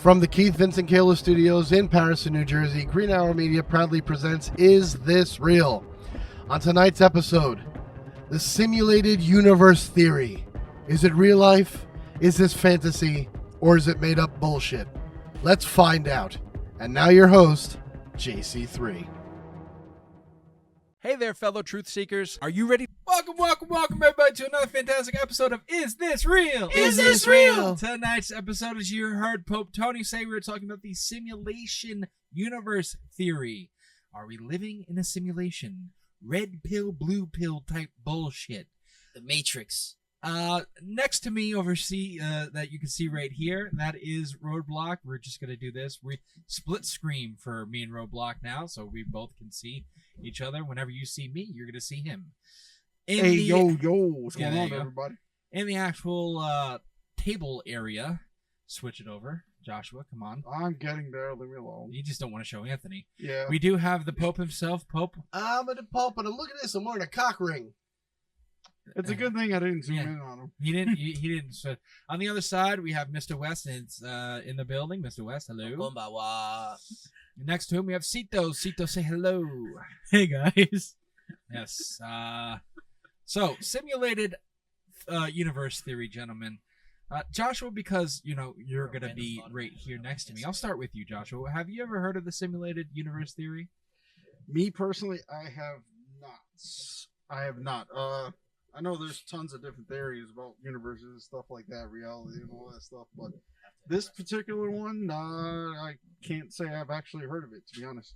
From the Keith Vincent Kayla Studios in Patterson, New Jersey, Green Hour Media proudly presents Is This Real? On tonight's episode, the simulated universe theory. Is it real life? Is this fantasy? Or is it made up bullshit? Let's find out. And now your host, JC3. Hey there, fellow truth seekers. Are you ready? Welcome, everybody, to another fantastic episode of Is This Real? Is This Real? Tonight's episode, as you heard Pope Tony say, we were talking about the simulation universe theory. Are we living in a simulation? Red pill, blue pill type bullshit. The Matrix. Next to me that you can see right here, that is Roadblock. We're just gonna do this. We split screen for me and Roadblock now, so we both can see each other. Whenever you see me, you're gonna see him. Yo, what's going on, everybody? In the actual table area, switch it over. Joshua, come on. I'm getting there. Leave me alone. You just don't want to show Anthony. Yeah. We do have the Pope himself. Pope. I'm at the pulpit, and look at this. I'm wearing a cock ring. It's a good thing I didn't zoom in on him. He didn't. He didn't. So, on the other side, we have Mr. West. And it's in the building. Mr. West, hello. Konbanwa. Next to him, we have Cito. Cito, say hello. Hey guys. Yes. So simulated universe theory, gentlemen. Joshua, because you're gonna be right here next to me. I'll start with you, Joshua. Have you ever heard of the simulated universe theory? Me personally, I have not. I know there's tons of different theories about universes and stuff like that, reality and all that stuff, but this particular one, I can't say I've actually heard of it, to be honest.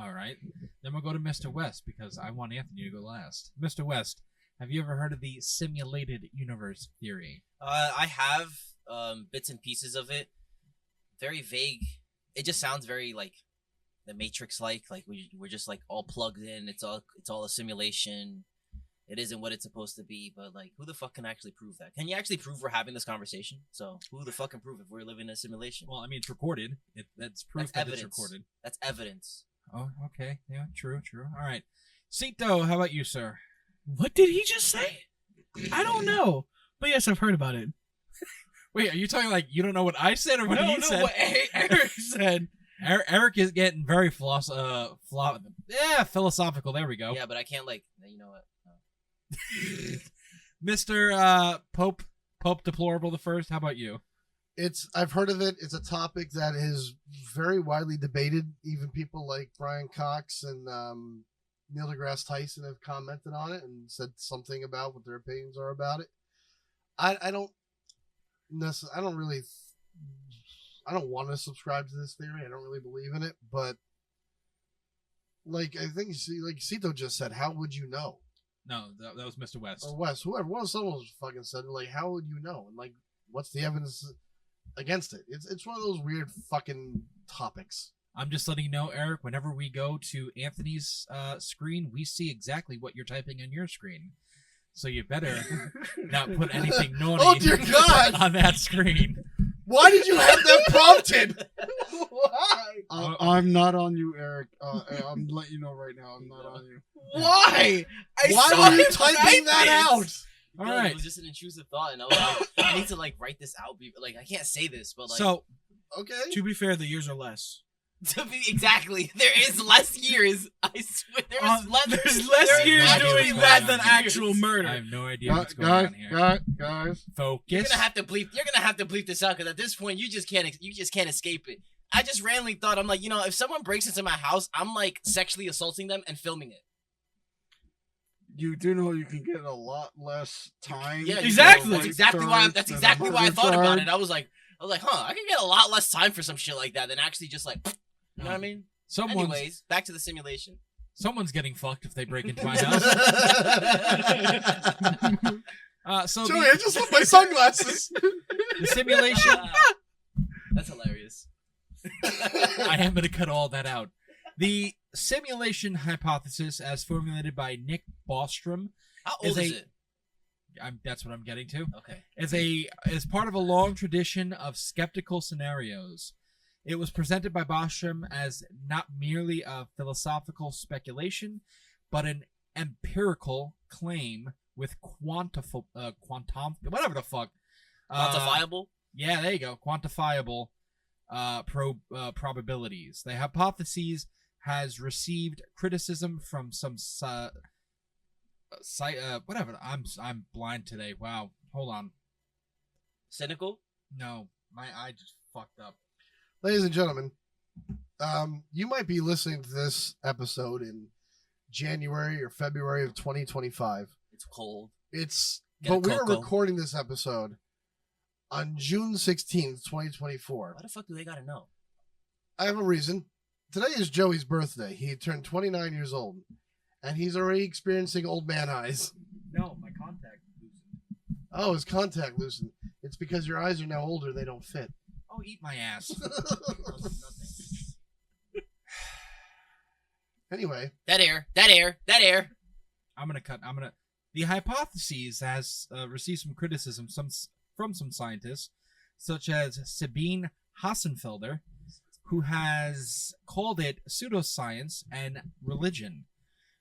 All right. Then we'll go to Mr. West, because I want Anthony to go last. Mr. West, have you ever heard of the simulated universe theory? I have bits and pieces of it. Very vague. It just sounds very like the Matrix like we're just like all plugged in. It's all a simulation. It isn't what it's supposed to be, but like who the fuck can actually prove that? Can you actually prove we're having this conversation? So who the fuck can prove if we're living in a simulation? Well, I mean, it's recorded. That's proof that it's recorded. That's evidence. Oh, okay. Yeah, true. All right. Cito, how about you, sir? What did he just say? I don't know. But yes, I've heard about it. Wait, are you talking like you don't know what I said or what he said? What Eric said. Eric is getting very philosophical. There we go. Yeah, but I can't you know what? Mr. Pope Deplorable the First, how about you? I've heard of it. It's a topic that is very widely debated. Even people like Brian Cox and Neil deGrasse Tyson have commented on it and said something about what their opinions are about it. I don't want to subscribe to this theory. I don't really believe in it, but like I think like Cito just said, how would you know? No, that was Mr. West. Or West, whoever, someone was fucking said, like, how would you know? And like, what's the evidence against it? It's one of those weird fucking topics. I'm just letting you know, Eric, whenever we go to Anthony's screen, we see exactly what you're typing on your screen. So you better not put anything naughty Oh, dear God! on that screen. Why did you have that prompted? Why? I'm not on you, Eric. I'm letting you know right now. I'm not on you. Why? Why were you typing that out? All Yeah, right. It was just an intrusive thought, and I was like, I need to write this out. Like I can't say this, but like. So, Okay. To be fair, the years are less. To be exactly, there is less years. I swear, There's less years actually doing less that than years. actual I murder. have no idea what's going on here. Guys. You're Focus. gonna have to bleep this out because at this point you just can't escape it. I just randomly thought, I'm like, if someone breaks into my house, I'm like sexually assaulting them and filming it. You do know you can get a lot less time. Yeah, Exactly. That's exactly why. That's than a exactly why I murder thought about charge. it. I was like, I can get a lot less time for some shit like that than actually just like, you know what I mean? Anyways, back to the simulation. Someone's getting fucked if they break into my house. Joey, I just left my sunglasses. The simulation. That's hilarious. I am going to cut all that out. The simulation hypothesis, as formulated by Nick Bostrom, How old is it? That's what I'm getting to. Okay. Is part of a long tradition of skeptical scenarios. It was presented by Bostrom as not merely a philosophical speculation, but an empirical claim with whatever the fuck. Quantifiable? Yeah, there you go. Quantifiable probabilities. The hypothesis has received criticism from some whatever. I'm blind today. Wow. Hold on. Cynical? No, my eye just fucked up. Ladies and gentlemen, you might be listening to this episode in January or February of 2025. It's cold. But we're cocoa. recording this episode on June 16th, 2024. Why the fuck do they gotta know? I have a reason. Today is Joey's birthday. He turned 29 years old, and he's already experiencing old man eyes. No, my contact loosened. Oh, his contact loosened. It's because your eyes are now older. They don't fit. Oh, eat my ass. Nothing. Anyway, That air. The hypothesis has received some criticism from some scientists, such as Sabine Hassenfelder, who has called it pseudoscience and religion,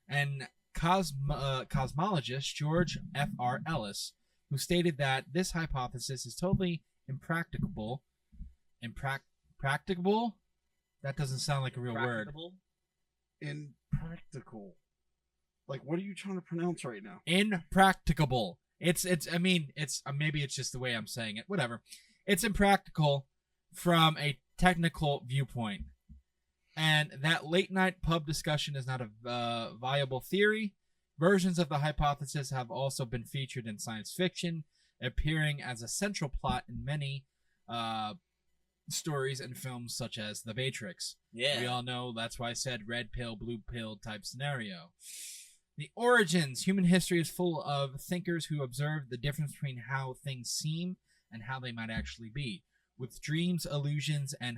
and cosmologist George F.R. Ellis, who stated that this hypothesis is totally impracticable. Impracticable? That doesn't sound like a real word. Practicable? Impractical. Like, what are you trying to pronounce right now? Impracticable. Maybe it's just the way I'm saying it. Whatever. It's impractical from a technical viewpoint. And that late night pub discussion is not a viable theory. Versions of the hypothesis have also been featured in science fiction, appearing as a central plot in many stories and films such as The Matrix. Yeah. We all know that's why I said red pill, blue pill type scenario. The origins. Human history is full of thinkers who observe the difference between how things seem and how they might actually be, with dreams, illusions, and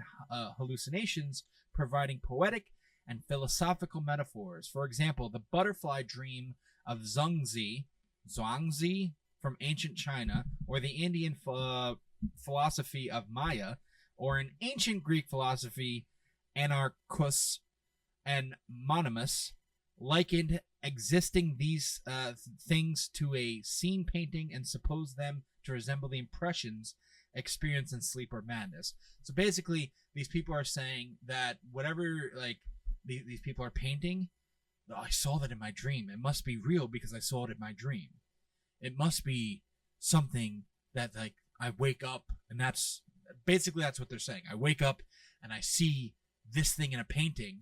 hallucinations providing poetic and philosophical metaphors. For example, the butterfly dream of Zhuangzi from ancient China, or the Indian philosophy of Maya, or in ancient Greek philosophy, Anarchus and Monimus, likened existing these things to a scene painting and suppose them to resemble the impressions experienced in sleep or madness. So basically, these people are saying that whatever these people are painting, I saw that in my dream. It must be real because I saw it in my dream. It must be something that I wake up and that's what they're saying. I wake up and I see this thing in a painting,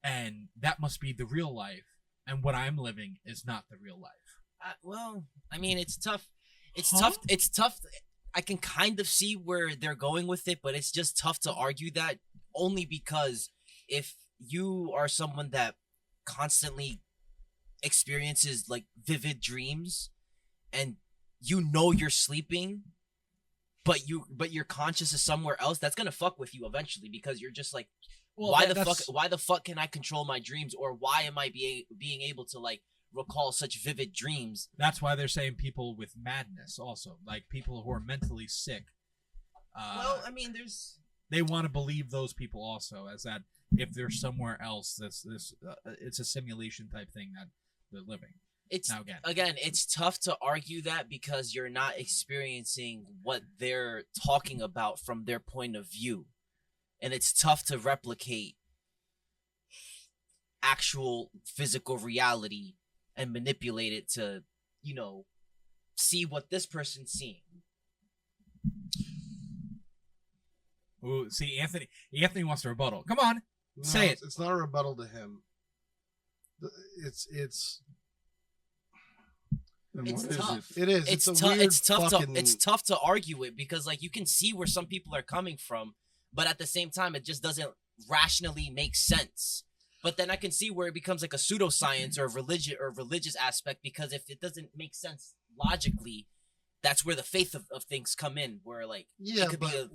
and that must be the real life, and what I'm living is not the real life. Well, I mean, it's tough. It's Huh? tough. It's tough. I can kind of see where they're going with it, but it's just tough to argue that, only because if you are someone that constantly experiences like vivid dreams and you know you're sleeping, but your conscious is somewhere else, that's gonna fuck with you eventually, because you're just like, why the fuck can I control my dreams, or why am I being able to like recall such vivid dreams? That's why they're saying people with madness also, like people who are mentally sick. Well, I mean, They want to believe those people also, as that if they're somewhere else, it's a simulation type thing that they're living. it's Now again, it's tough to argue that because you're not experiencing what they're talking about from their point of view, and it's tough to replicate actual physical reality and manipulate it to, see what this person's seeing. Ooh, see, Anthony wants to rebuttal. Come on. no, Say it. It's not a rebuttal to him. It's Then It's what is tough. it is. It's a tough. weird It's tough fucking- to it's tough to argue it, because like you can see where some people are coming from, but at the same time, it just doesn't rationally make sense. But then I can see where it becomes like a pseudoscience or religious aspect, because if it doesn't make sense logically, that's where the faith of things come in, where like Yeah, it could but be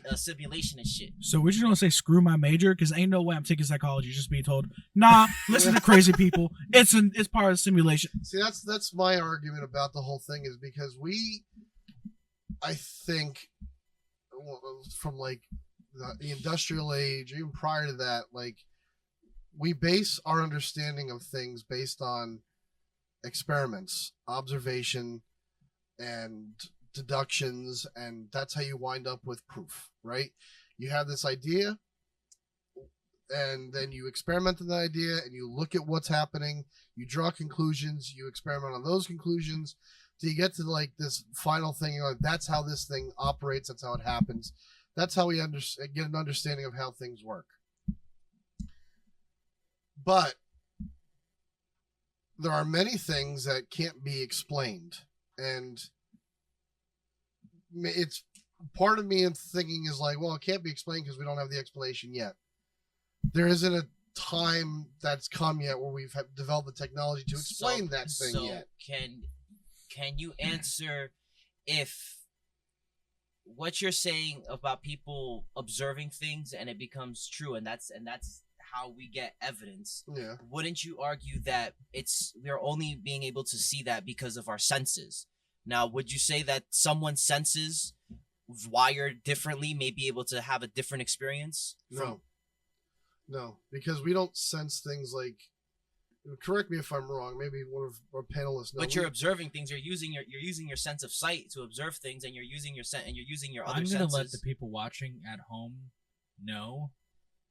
a simulation and shit. So we're just gonna say screw my major, because ain't no way I'm taking psychology just being told, nah, listen to crazy people. It's part of the simulation. see, that's my argument about the whole thing, is because I think, from like the industrial age, even prior to that, like we base our understanding of things based on experiments, observation, and deductions, and that's how you wind up with proof, right? You have this idea, and then you experiment on the idea, and you look at what's happening. You draw conclusions. You experiment on those conclusions. So you get to like this final thing. You're like, that's how this thing operates. That's how it happens. That's how we get an understanding of how things work. But there are many things that can't be explained, and it's part of me in thinking is like, well, it can't be explained because we don't have the explanation yet. There isn't a time that's come yet where we've developed the technology to explain that thing yet. Can you answer if what you're saying about people observing things and it becomes true, and that's how we get evidence? Yeah. Wouldn't you argue that we're only being able to see that because of our senses? Now, would you say that someone's senses wired differently may be able to have a different experience? No, because we don't sense things like. Correct me if I'm wrong. Maybe one of our panelists. But you're observing things. You're using your sense of sight to observe things, and you're using your other senses. I'm gonna let the people watching at home know.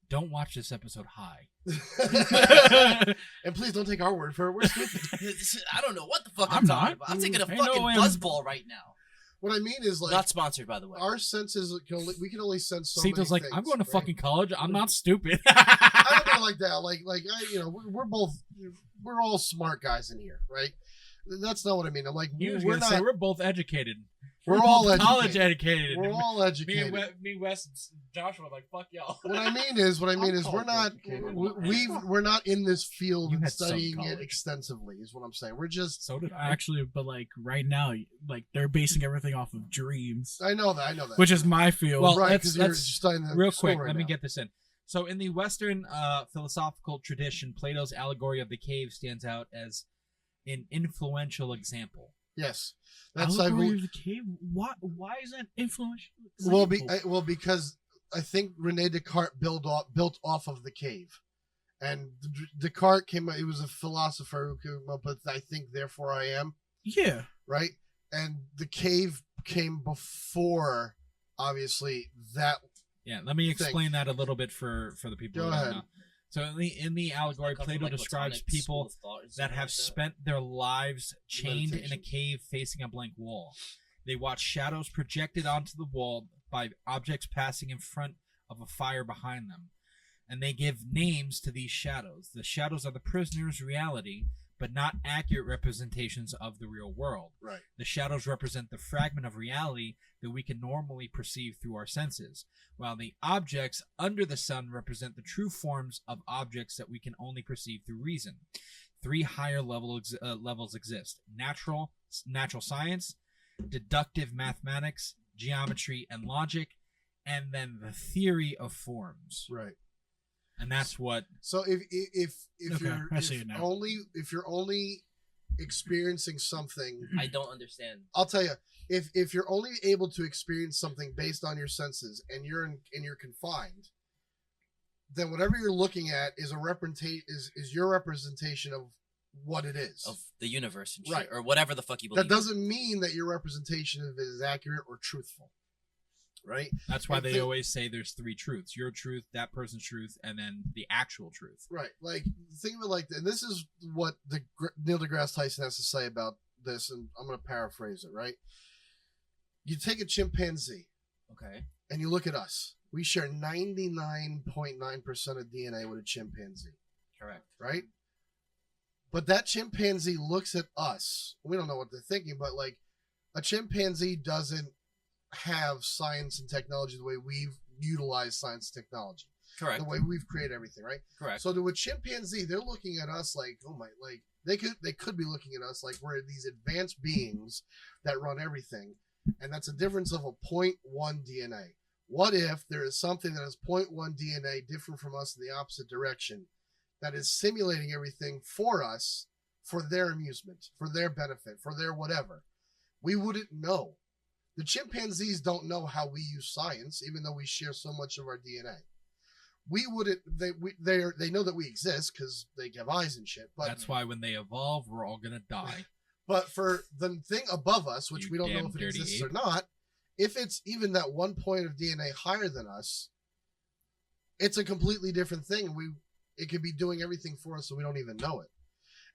Don't watch this episode high. And please don't take our word for it. We're stupid. I don't know what the fuck I'm talking about. I'm taking a fucking buzzball right now. What I mean is, like, not sponsored, by the way. Our senses we can only sense so Sito's many like, things, I'm going to right? fucking college. I'm not stupid. I don't know like that. Like we're all smart guys in here, right? That's not what I mean. I'm like, we're both educated. We're all both college educated. We're all educated. Me, Wes, and Joshua are like, fuck y'all. What I mean is we're not in this field You and had some studying it college. extensively. Is what I'm saying. We're just. So did I. Actually, but like right now, like they're basing everything off of dreams, I know that. which is my field. Well, right, let's- because you're let's- studying the Real school quick, right let me now. get this in. So, in the Western philosophical tradition, Plato's allegory of the cave stands out as an influential example. Yes, that's Allegory of the cave. Why is that influential? because I think Rene Descartes built off of the cave, and Descartes came. He was a philosopher who came up with, I think, therefore I am. Yeah. Right, and the cave came before, obviously, that. Yeah, let me explain that a little bit for the people. Go who don't ahead. know. So in the allegory, Come from, Plato like, describes Platonic people school of thought or that something have like that? spent their lives chained in a Meditation. cave facing a blank wall. They watch shadows projected onto the wall by objects passing in front of a fire behind them. And they give names to these shadows. The shadows are the prisoner's reality, but not accurate representations of the real world. Right. The shadows represent the fragment of reality that we can normally perceive through our senses, while the objects under the sun represent the true forms of objects that we can only perceive through reason. Three higher levels exist: natural science, deductive mathematics, geometry, and logic, and then the theory of forms. Right. And that's what. So if Okay, I see it now. if you're only experiencing something, I don't understand. I'll tell you, if you're only able to experience something based on your senses and you're confined, then whatever you're looking at is is your representation of what it is. Of the universe and shit, Right. or whatever the fuck you believe. That doesn't mean that your representation of it is accurate or truthful. Right? That's why If they the- always say there's three truths: your truth, that person's truth, and then the actual truth. Right. Like, think of it like, and this is what Neil deGrasse Tyson has to say about this, and I'm going to paraphrase it, right? You take a chimpanzee Okay. and you look at us. We share 99.9% of DNA with a chimpanzee, Correct. right? But that chimpanzee looks at us. We don't know what they're thinking, but like, a chimpanzee doesn't have science and technology the way we've utilized science and technology, Correct. the way we've created everything, right? Correct. So to a chimpanzee, they're looking at us like, oh my, like they could be looking at us like we're these advanced beings that run everything, and that's a difference of a 0.1 DNA. What if there is something that has 0.1 DNA different from us in the opposite direction, that is simulating everything for us, for their amusement, for their benefit, for their whatever? We wouldn't know. The chimpanzees don't know how we use science, even though we share so much of our DNA. We wouldn't. They know that we exist because they have eyes and shit. But That's why when they evolve, we're all gonna die. but for the thing above us, which You we don't know damn if it dirty exists ape. or not, if it's even that 1 point of DNA higher than us, it's a completely different thing. It could be doing everything for us, so we don't even know it.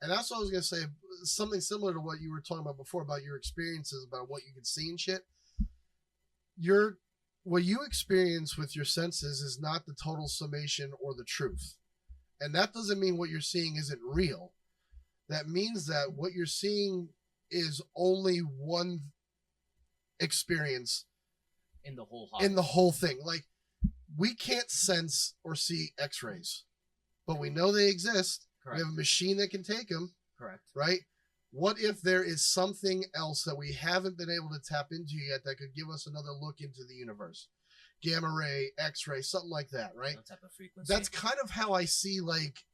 And that's what I was gonna say. Something similar to what you were talking about before about your experiences, about what you can see and shit. What you experience with your senses is not the total summation or the truth. And that doesn't mean what you're seeing isn't real. That means that what you're seeing is only one experience In the whole in the whole thing. Like, we can't sense or see x-rays, but we know they exist. Correct. We have a machine that can take them, Correct. right? What if there is something else that we haven't been able to tap into yet that could give us another look into the universe? Gamma ray, X-ray, something like that, right? No type of frequency. That's kind of how I see, like,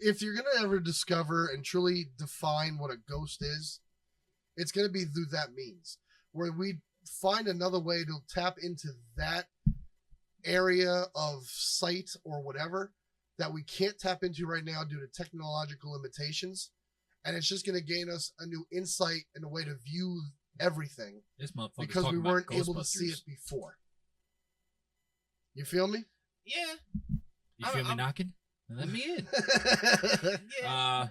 if you're going to ever discover and truly define what a ghost is, it's going to be through that means, where we find another way to tap into that area of sight or whatever that we can't tap into right now due to technological limitations. And it's just going to gain us a new insight and a way to view everything This motherfucker because we weren't able to see it before. You feel me? Yeah. You feel me I'm- knocking? Let me in. Yeah.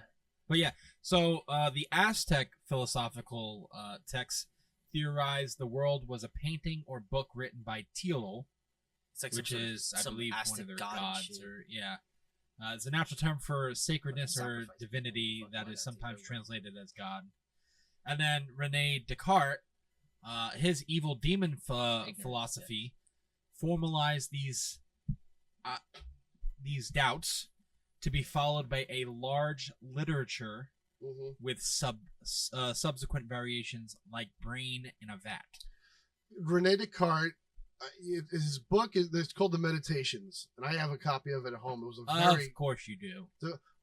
But yeah, so the Aztec philosophical texts theorized the world was a painting or book written by Teotl, It's like which some sort of- is, I some believe, one Aztec of their god and gods, shit. or yeah. It's a natural term for sacredness or Sacrifice. divinity Fuck that my is God, sometimes dude. translated as God. And then Rene Descartes, his evil demon Ignorance, philosophy, formalized these doubts to be followed by a large literature Mhm. with subsequent variations like Brain in a Vat. Rene Descartes, his book is it's called The Meditations, and I have a copy of it at home. It was a very. Of course you do.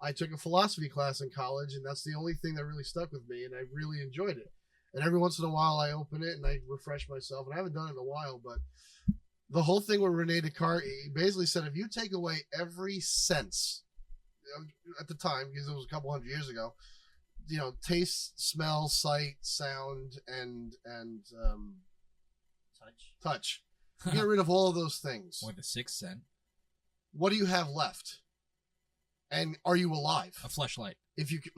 I took a philosophy class in college, and that's the only thing that really stuck with me, and I really enjoyed it. And every once in a while, I open it and I refresh myself, and I haven't done it in a while, but the whole thing with Rene Descartes, he basically said if you take away every sense, at the time, because it was a couple hundred years ago, taste, smell, sight, sound, and touch. You get rid of all of those things. Or the Sixth Sense. What do you have left? And are you alive? A fleshlight. If you can...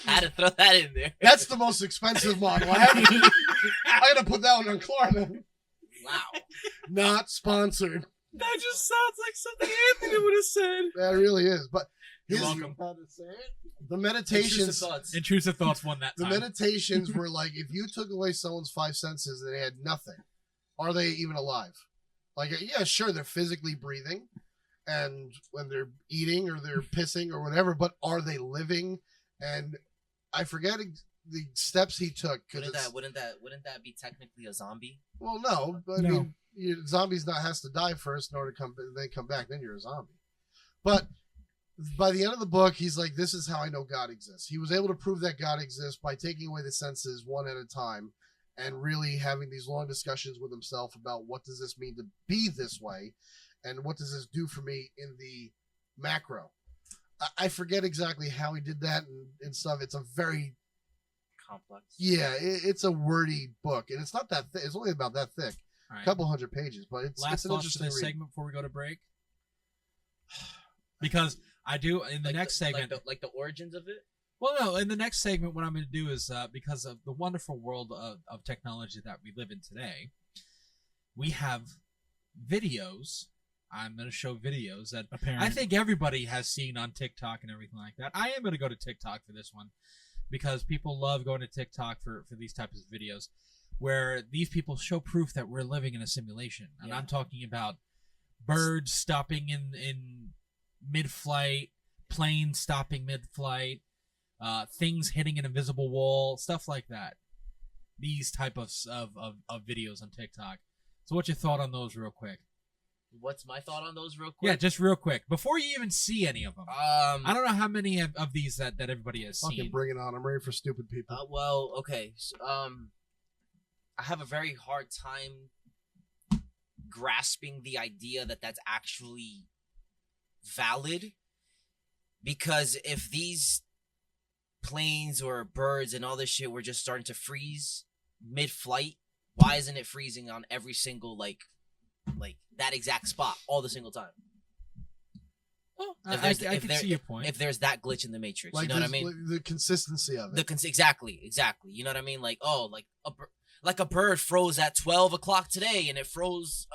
Had to throw that in there. That's the most expensive model. I gotta put that one on Klarna. Wow. Not sponsored. That just sounds like something Anthony would have said. That really is. But You're his, welcome. How to say it? the Intrusive meditations, thoughts. Intrusive Thoughts won that the time. meditations were like if you took away someone's five senses and they had nothing, are they even alive? Like, yeah, sure, they're physically breathing, and when they're eating or they're pissing or whatever, but are they living? And I forget the steps he took. Wouldn't that be technically a zombie? Well, no, but I No. mean, zombies has to die first in order to come back. Then you're a zombie. But by the end of the book, he's like, "This is how I know God exists." He was able to prove that God exists by taking away the senses one at a time, and really having these long discussions with himself about what does this mean to be this way, and what does this do for me in the macro. I forget exactly how he did that and stuff. It's a very Complex. it's a wordy book, and it's not that thick. It's only about that thick. All right. Couple hundred pages, but it's Last an thoughts for interesting this read. segment before we go to break? Because I do in the next segment. like the origins of it. Well, no, in the next segment, what I'm going to do is because of the wonderful world of technology that we live in today, we have videos. I'm going to show videos that Apparently. I think everybody has seen on TikTok and everything like that. I am going to go to TikTok for this one because people love going to TikTok for these types of videos where these people show proof that we're living in a simulation. And Yeah. I'm talking about birds stopping in mid-flight, planes stopping mid-flight, things hitting an invisible wall, stuff like that. These type of videos on TikTok. So what's your thought on those real quick? What's my thought on those, real Yeah, quick? just real quick. Before you even see any of them. I don't know how many of these that everybody has Fucking seen. bring it on. I'm ready for stupid people. Well, okay. So, I have a very hard time grasping the idea that that's actually valid, because if these planes or birds and all this shit were just starting to freeze, mid-flight, why isn't it freezing on every single like that exact spot all the single time? Well, If I there's- can see your point. If there's that glitch in the matrix, Like you know what I this- mean? the consistency of it. Exactly. You know what I mean? Like, oh, like a bird froze at 12 o'clock today, and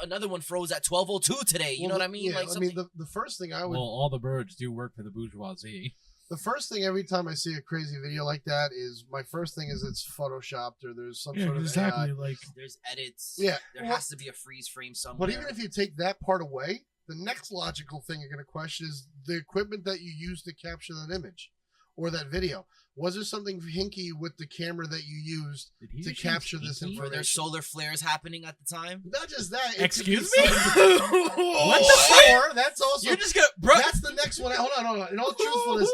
another one froze at 12:02 today. You know what I mean? Yeah, Like, I something. mean, the first thing I would, Well, all the birds do work for the bourgeoisie. the first thing every time I see a crazy video like that is my first thing is it's photoshopped or there's some Yeah, sort of exactly. AI. Like, There's edits. Yeah, There well- has to be a freeze frame somewhere. But even if you take that part away, the next logical thing you're going to question is the equipment that you use to capture that image or that video. Was there something hinky with the camera that you used Did he to just capture use this hinky? were there information? solar flares happening at the time? Not just that. it excuse could me? be something- What the Or that's also You're just gonna, bro. that's the next one. Hold on. In all truthfulness,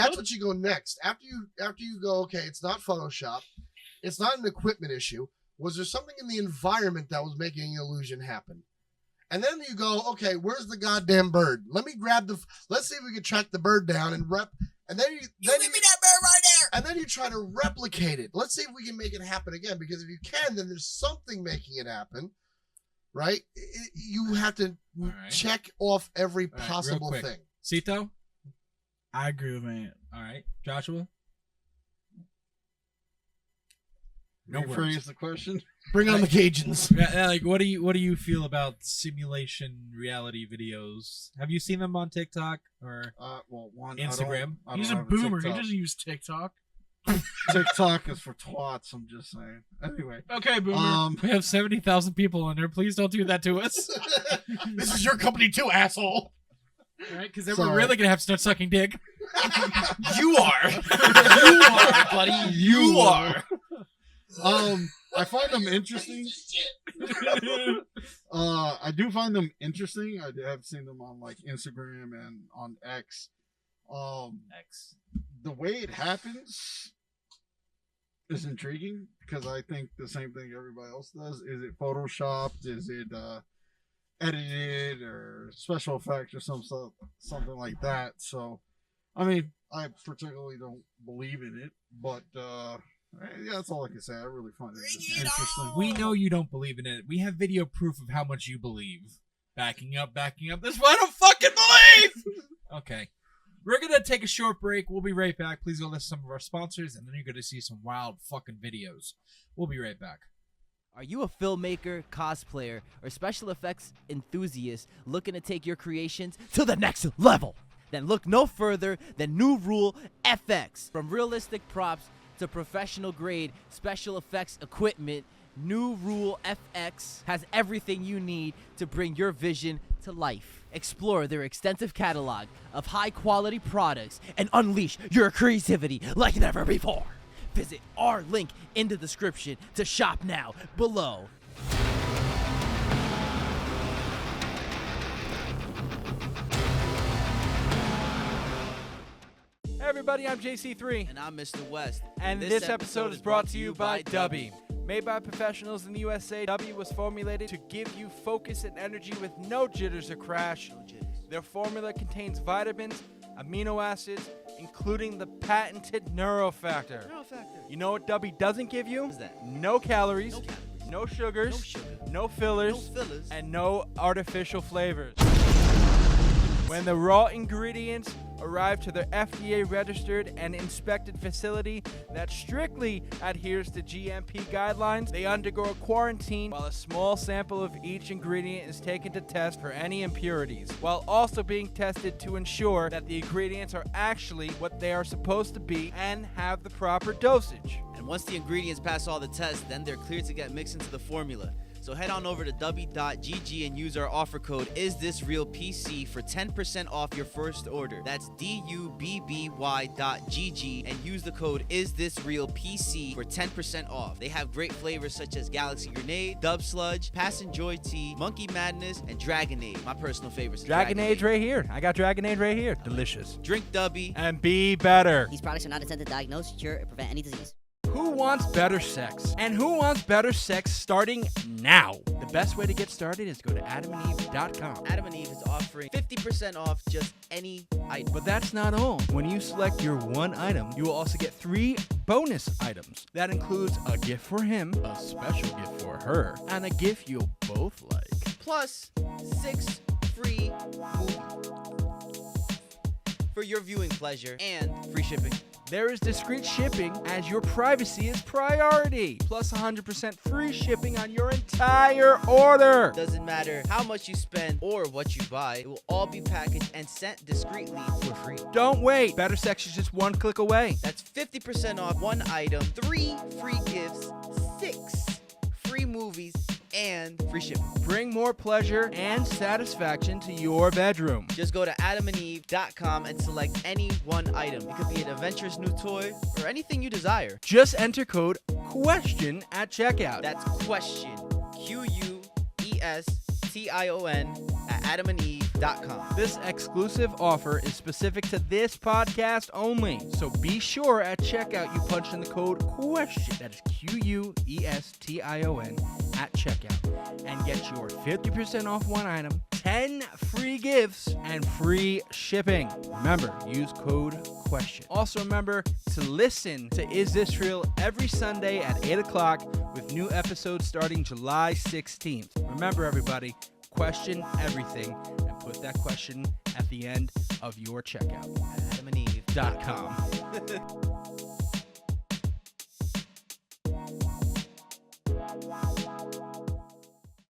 that's what you go next. After you go, okay, it's not Photoshop, it's not an equipment issue. Was there something in the environment that was making the illusion happen? And then you go, okay, where's the goddamn bird? Let's see if we can track the bird down and and then you Give me that bird right there. and then you try to replicate it. Let's see if we can make it happen again, because if you can, then there's something making it happen, right? You have to right. check off every All right, real possible quick. thing. Cito? I agree with man. All right. Joshua? No words. Rephrase the question. Bring on the Cajuns. Yeah, like, what do you feel about simulation reality videos? Have you seen them on TikTok or Well, one Instagram? I don't He's a have boomer. He TikTok. doesn't use TikTok. TikTok is for twats. I'm just saying. Anyway, Okay, boomer. We have 70,000 people on there. Please don't do that to us. This is your company too, asshole. All right, because then Sorry. we're really gonna have to start sucking dick. You are. You are, buddy. You are. I find them interesting. I do find them interesting. I have seen them on like Instagram and on X. X. The way it happens is intriguing because I think the same thing everybody else does. Is it photoshopped? Is it edited or special effects or something like that? So, I mean, I particularly don't believe in it, but yeah, that's all I can say. I really find it interesting. We know you don't believe in it. We have video proof of how much you believe. Backing up. That's what I don't fucking believe! Okay. We're going to take a short break. We'll be right back. Please go listen to some of our sponsors, and then you're going to see some wild fucking videos. We'll be right back. Are you a filmmaker, cosplayer, or special effects enthusiast looking to take your creations to the next level? Then look no further than New Rule FX. From realistic props to professional grade special effects equipment, New Rule FX has everything you need to bring your vision to life. Explore their extensive catalog of high-quality products and unleash your creativity like never before. Visit our link in the description to shop now below. Hey everybody, I'm JC3, And I'm Mr. West. and this episode is brought to you by Dubby. Made by professionals in the USA, Dubby was formulated to give you focus and energy with no jitters or crash. Their formula contains vitamins, amino acids, including the patented Neurofactor. You know what Dubby doesn't give you? What is that? No calories, No calories. no sugars, No sugar. no fillers, No fillers. and no artificial flavors. When the raw ingredients arrive to their FDA registered and inspected facility that strictly adheres to GMP guidelines, they undergo a quarantine while a small sample of each ingredient is taken to test for any impurities, while also being tested to ensure that the ingredients are actually what they are supposed to be and have the proper dosage. And once the ingredients pass all the tests, then they're cleared to get mixed into the formula. So head on over to dubby.gg and use our offer code IsThisRealPC for 10% off your first order. That's DUBBY.GG and use the code IsThisRealPC for 10% off. They have great flavors such as Galaxy Grenade, Dub Sludge, Pass and Joy Tea, Monkey Madness, and Dragonade. My personal favorites. Dragonade right here. I got Dragonade right here. Delicious. Drink Dubby. And be better. These products are not intended to diagnose, cure, or prevent any disease. Who Who wants better sex? And who wants better sex starting now? The best way to get started is go to adamandeve.com. Adam and Eve is offering 50% off just any item. But that's not all. When you select your one item, you will also get 3 bonus items. That includes a gift for him, a special gift for her, and a gift you'll both like. Plus 6 free movies for your viewing pleasure and free shipping. There is discreet shipping as your privacy is priority. Plus 100% free shipping on your entire order. Doesn't matter how much you spend or what you buy, it will all be packaged and sent discreetly for free. Don't wait. Better sex is just one click away. That's 50% off one item, 3 free gifts, 6 free movies, and free shipping. Bring more pleasure and satisfaction to your bedroom. Just go to adamandeve.com and select any one item. It could be an adventurous new toy or anything you desire. Just enter code QUESTION at checkout. That's question, QUESTION at adamandeve.com. This exclusive offer is specific to this podcast only. So be sure at checkout you punch in the code QUESTION. That is QUESTION at checkout. And get your 50% off one item, 10 free gifts, and free shipping. Remember, use code QUESTION. Also remember to listen to Is This Real every Sunday at 8 o'clock with new episodes starting July 16th. Remember, everybody, question everything and put that question at the end of your checkout. adamandeve.com.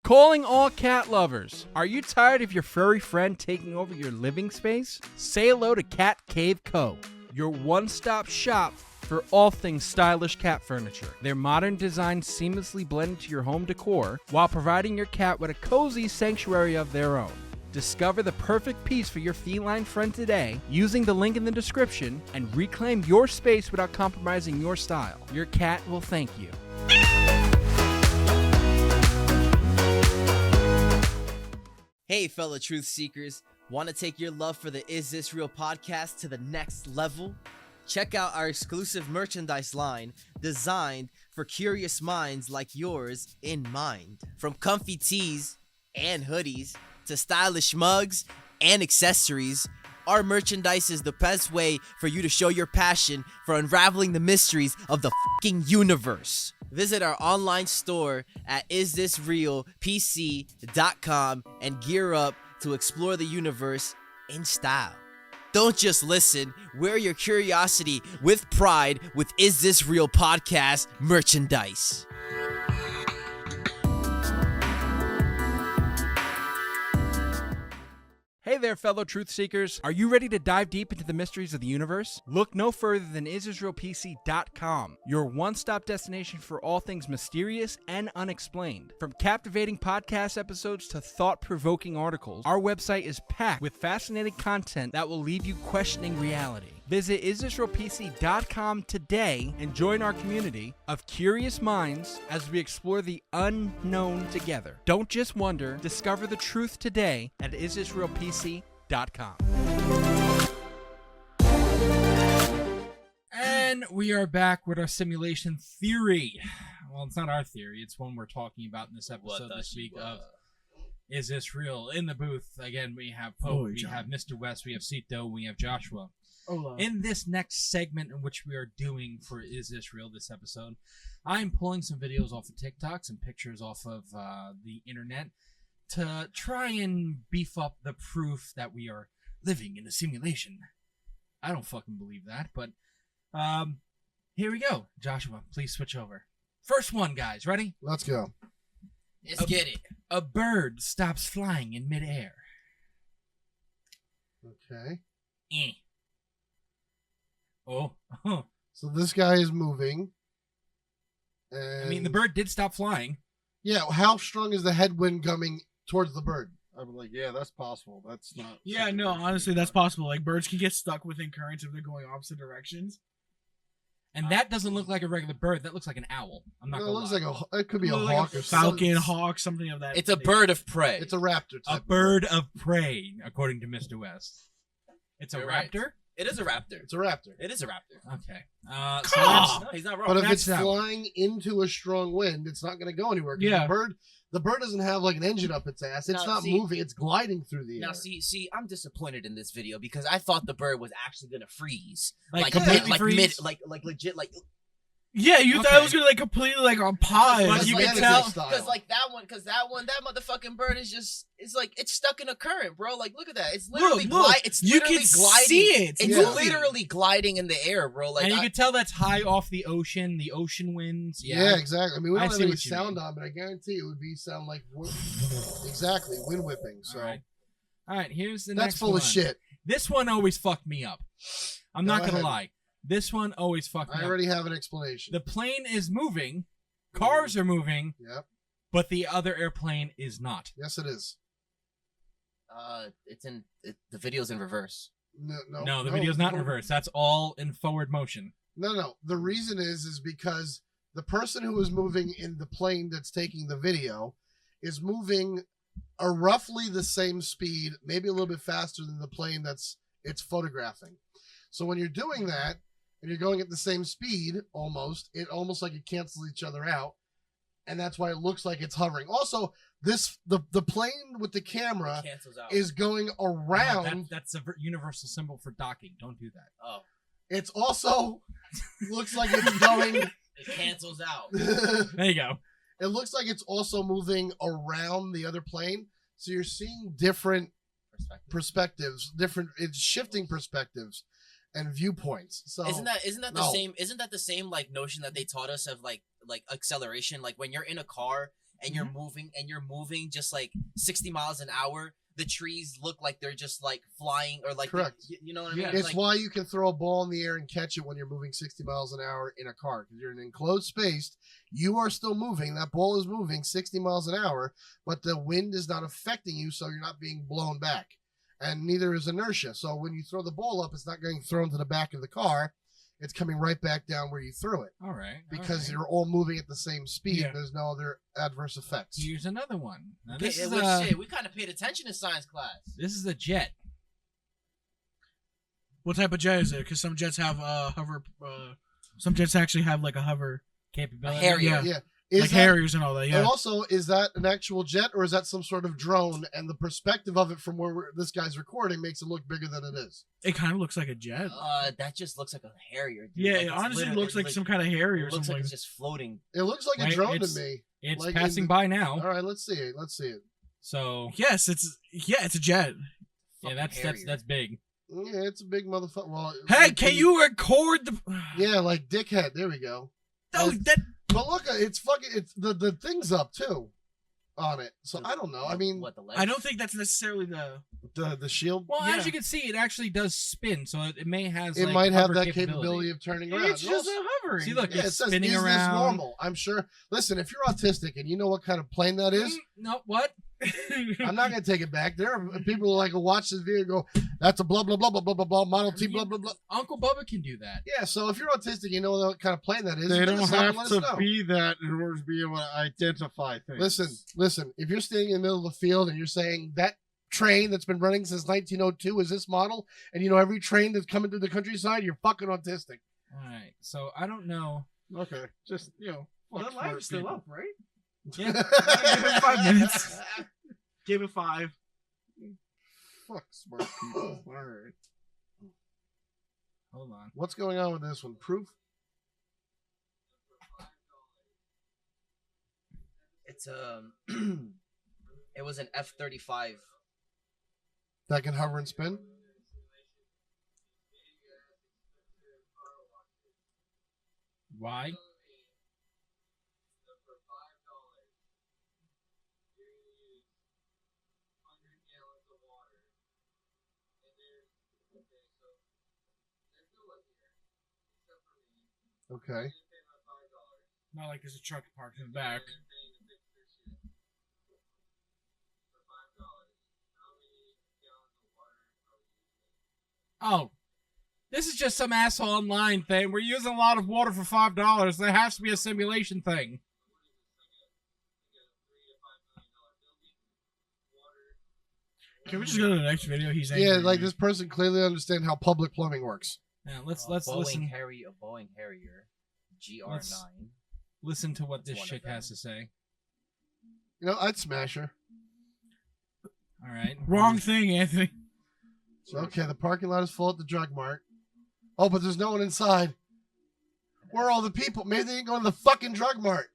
Calling all cat lovers. Are you tired of your furry friend taking over your living space? Say hello to Cat Cave Co., your one-stop shop for all things stylish cat furniture. Their modern design seamlessly blend into your home decor while providing your cat with a cozy sanctuary of their own. Discover the perfect piece for your feline friend today using the link in the description and reclaim your space without compromising your style. Your cat will thank you. Hey, fellow truth seekers. Want to take your love for the Is This Real podcast to the next level? Check out our exclusive merchandise line designed for curious minds like yours in mind. From comfy tees and hoodies to stylish mugs and accessories, our merchandise is the best way for you to show your passion for unraveling the mysteries of the fucking universe. Visit our online store at isthisrealpc.com and gear up to explore the universe in style. Don't just listen, wear your curiosity with pride with Is This Real podcast merchandise. Hey there, fellow truth seekers. Are you ready to dive deep into the mysteries of the universe? Look no further than isisraelpc.com, your one-stop destination for all things mysterious and unexplained. From captivating podcast episodes to thought-provoking articles, our website is packed with fascinating content that will leave you questioning reality. Visit isisraelpc.com today and join our community of curious minds as we explore the unknown together. Don't just wonder, discover the truth today at isisraelpc.com. And we are back with our simulation theory. Well, it's not our theory. It's one we're talking about in this episode this week of Is This Real? In the booth, again, we have Pope, we have Mr. West, we have Cito, we have Joshua. In this next segment in which we are doing for Is This Real this episode, I'm pulling some videos off of TikTok, some pictures off of the internet to try and beef up the proof that we are living in a simulation. I don't fucking believe that, but here we go. Joshua, please switch over. First one, guys. Ready? Let's go. Let's get it. A bird stops flying in midair. Okay. Oh. So this guy is moving. And I mean, the bird did stop flying. Yeah, how strong is the headwind coming towards the bird? I'd be like, yeah, that's possible. That's not. Yeah, no, honestly, that's possible. Like, birds can get stuck within currents if they're going opposite directions. And that doesn't look like a regular bird. That looks like an owl. I'm not No, it gonna looks lie. like it could be a Like hawk or falcon, something. hawk, something of that. It's a bird of prey. It's a raptor A type. bird of prey, according to Mr. West. It's a You're raptor? right. It is a raptor. It's a raptor. It is a raptor. Okay. So No, he's not wrong. But if That's it's that one. flying into a strong wind, it's not going to go anywhere. 'Cause Yeah. the bird doesn't have like an engine up its ass. It's Now, not see- moving. It's gliding through the Now, air. see, I'm disappointed in this video because I thought the bird was actually gonna freeze, Like, completely like freeze? mid, like legit, like Yeah, you thought Okay. it was gonna like completely like on pause. But you Like can anime tell- style. because that motherfucking bird is just, it's like it's stuck in a current, bro. Like, look at that. It's Look, literally look, it's you literally can gliding. see it. It's Yeah. literally gliding in the air, bro. Like, and you I- can tell that's high off the ocean winds. Yeah, exactly. I mean, we I don't have see any what you sound mean. on, but I guarantee it would be sound like exactly wind whipping. So All right. Here's the that's next full one. of shit. This one always fucked me up. I'm Go not gonna ahead. lie. This one always fucked me I up. already have an explanation. The plane is moving, cars are moving, Yep. but the other airplane is not. Yes, it is. the video's in reverse. No, the video's not in reverse. That's all in forward motion. No. The reason is because the person who is moving in the plane that's taking the video is moving a roughly the same speed, maybe a little bit faster than the plane it's photographing. So when you're doing that and you're going at the same speed, almost like it cancels each other out, and that's why it looks like it's hovering. Also, the plane with the camera It cancels out. is going around. That's a universal symbol for docking. Don't do that. Oh, It's also looks like it's going. it cancels out. There you go. It looks like it's also moving around the other plane, so you're seeing different perspectives, it's shifting perspectives and viewpoints. So Isn't that the no. same? Isn't that the same like notion that they taught us of like acceleration? Like when you're in a car and you're moving just like 60 miles an hour, the trees look like they're just like flying or like Correct. You know what I mean? It's Like, why you can throw a ball in the air and catch it when you're moving 60 miles an hour in a car, because you're in an enclosed space. You are still moving. That ball is moving 60 miles an hour, but the wind is not affecting you, so you're not being blown back. And neither is inertia. So when you throw the ball up, it's not getting thrown to the back of the car. It's coming right back down where you threw it, All right. because you're all moving at the same speed. Yeah. There's no other adverse effects. Here's another one. Now, okay, this is shit, we kind of paid attention in science class. this is a jet. What type of jet is it? Because some jets have hover. Some jets actually have like a hover, Capability. Harrier. Yeah. Yeah. Is like that- Harriers and all that. And Yeah. also, is that an actual jet or is that some sort of drone? And the perspective of it from where this guy's recording makes it look bigger than it is. It kind of looks like a jet. That just looks like a Harrier. Dude. Yeah, Like, it it's honestly literally- looks like it some kind of Harrier or It looks something. like Like it's just floating. It looks like a Right, drone to it's- me. It's Like passing in- by now. All right, let's see it. Let's see it. So yes, it's a jet. yeah, Fucking that's Harrier. big. Yeah, it's a big motherfucker. Well, Hey, like, can you record the? Yeah, like dickhead. There we go. No, that But look, it's fucking. It's the thing's up too, on it. So I don't know. I mean, What the legs? I don't think that's necessarily the. the shield. Well, Yeah. as you can see, it actually does spin, so it may has. It like, might have hover that capability of turning around. It's And just also- a hovering. See, look, yeah, it it's says, spinning "Is around. this normal?" I'm sure. Listen, if you're autistic and you know what kind of plane that is, No, what? I'm not gonna take it back. There are people who like will watch this video and go, "That's a blah blah blah blah blah blah blah Model T blah blah blah." Uncle Bubba can do that. Yeah, so if you're autistic, you know what kind of plane that is. They hit don't us up and have let us to know. be that in order to be able to identify things. Listen. If you're standing in the middle of the field and you're saying that train that's been running since 1902 is this model, and you know every train that's coming through the countryside, you're fucking autistic. All right, so I don't know. Okay, just fuck That smart live's still people. up, right? Yeah. Give it 5 minutes. Give it 5. Fuck smart people. All right. Hold on. What's going on with this one? Proof? It's it was an F-35. That can hover and spin? Why? Okay. Not like there's a truck parked in the back. Oh, this is just some asshole online thing. We're using a lot of water for $5. There has to be a simulation thing. Can we just go to the next video? He's angry. Yeah, like this person clearly understands how public plumbing works. Yeah, let's Boeing listen. Harry, a Boeing Harrier, GR9. Listen to what That's this one of chick them. has to say. You know, I'd smash her. All right. Wrong thing, Anthony. Okay, the parking lot is full at the drug mart. Oh, but there's no one inside. Where are all the people? Maybe they didn't go to the fucking drug mart.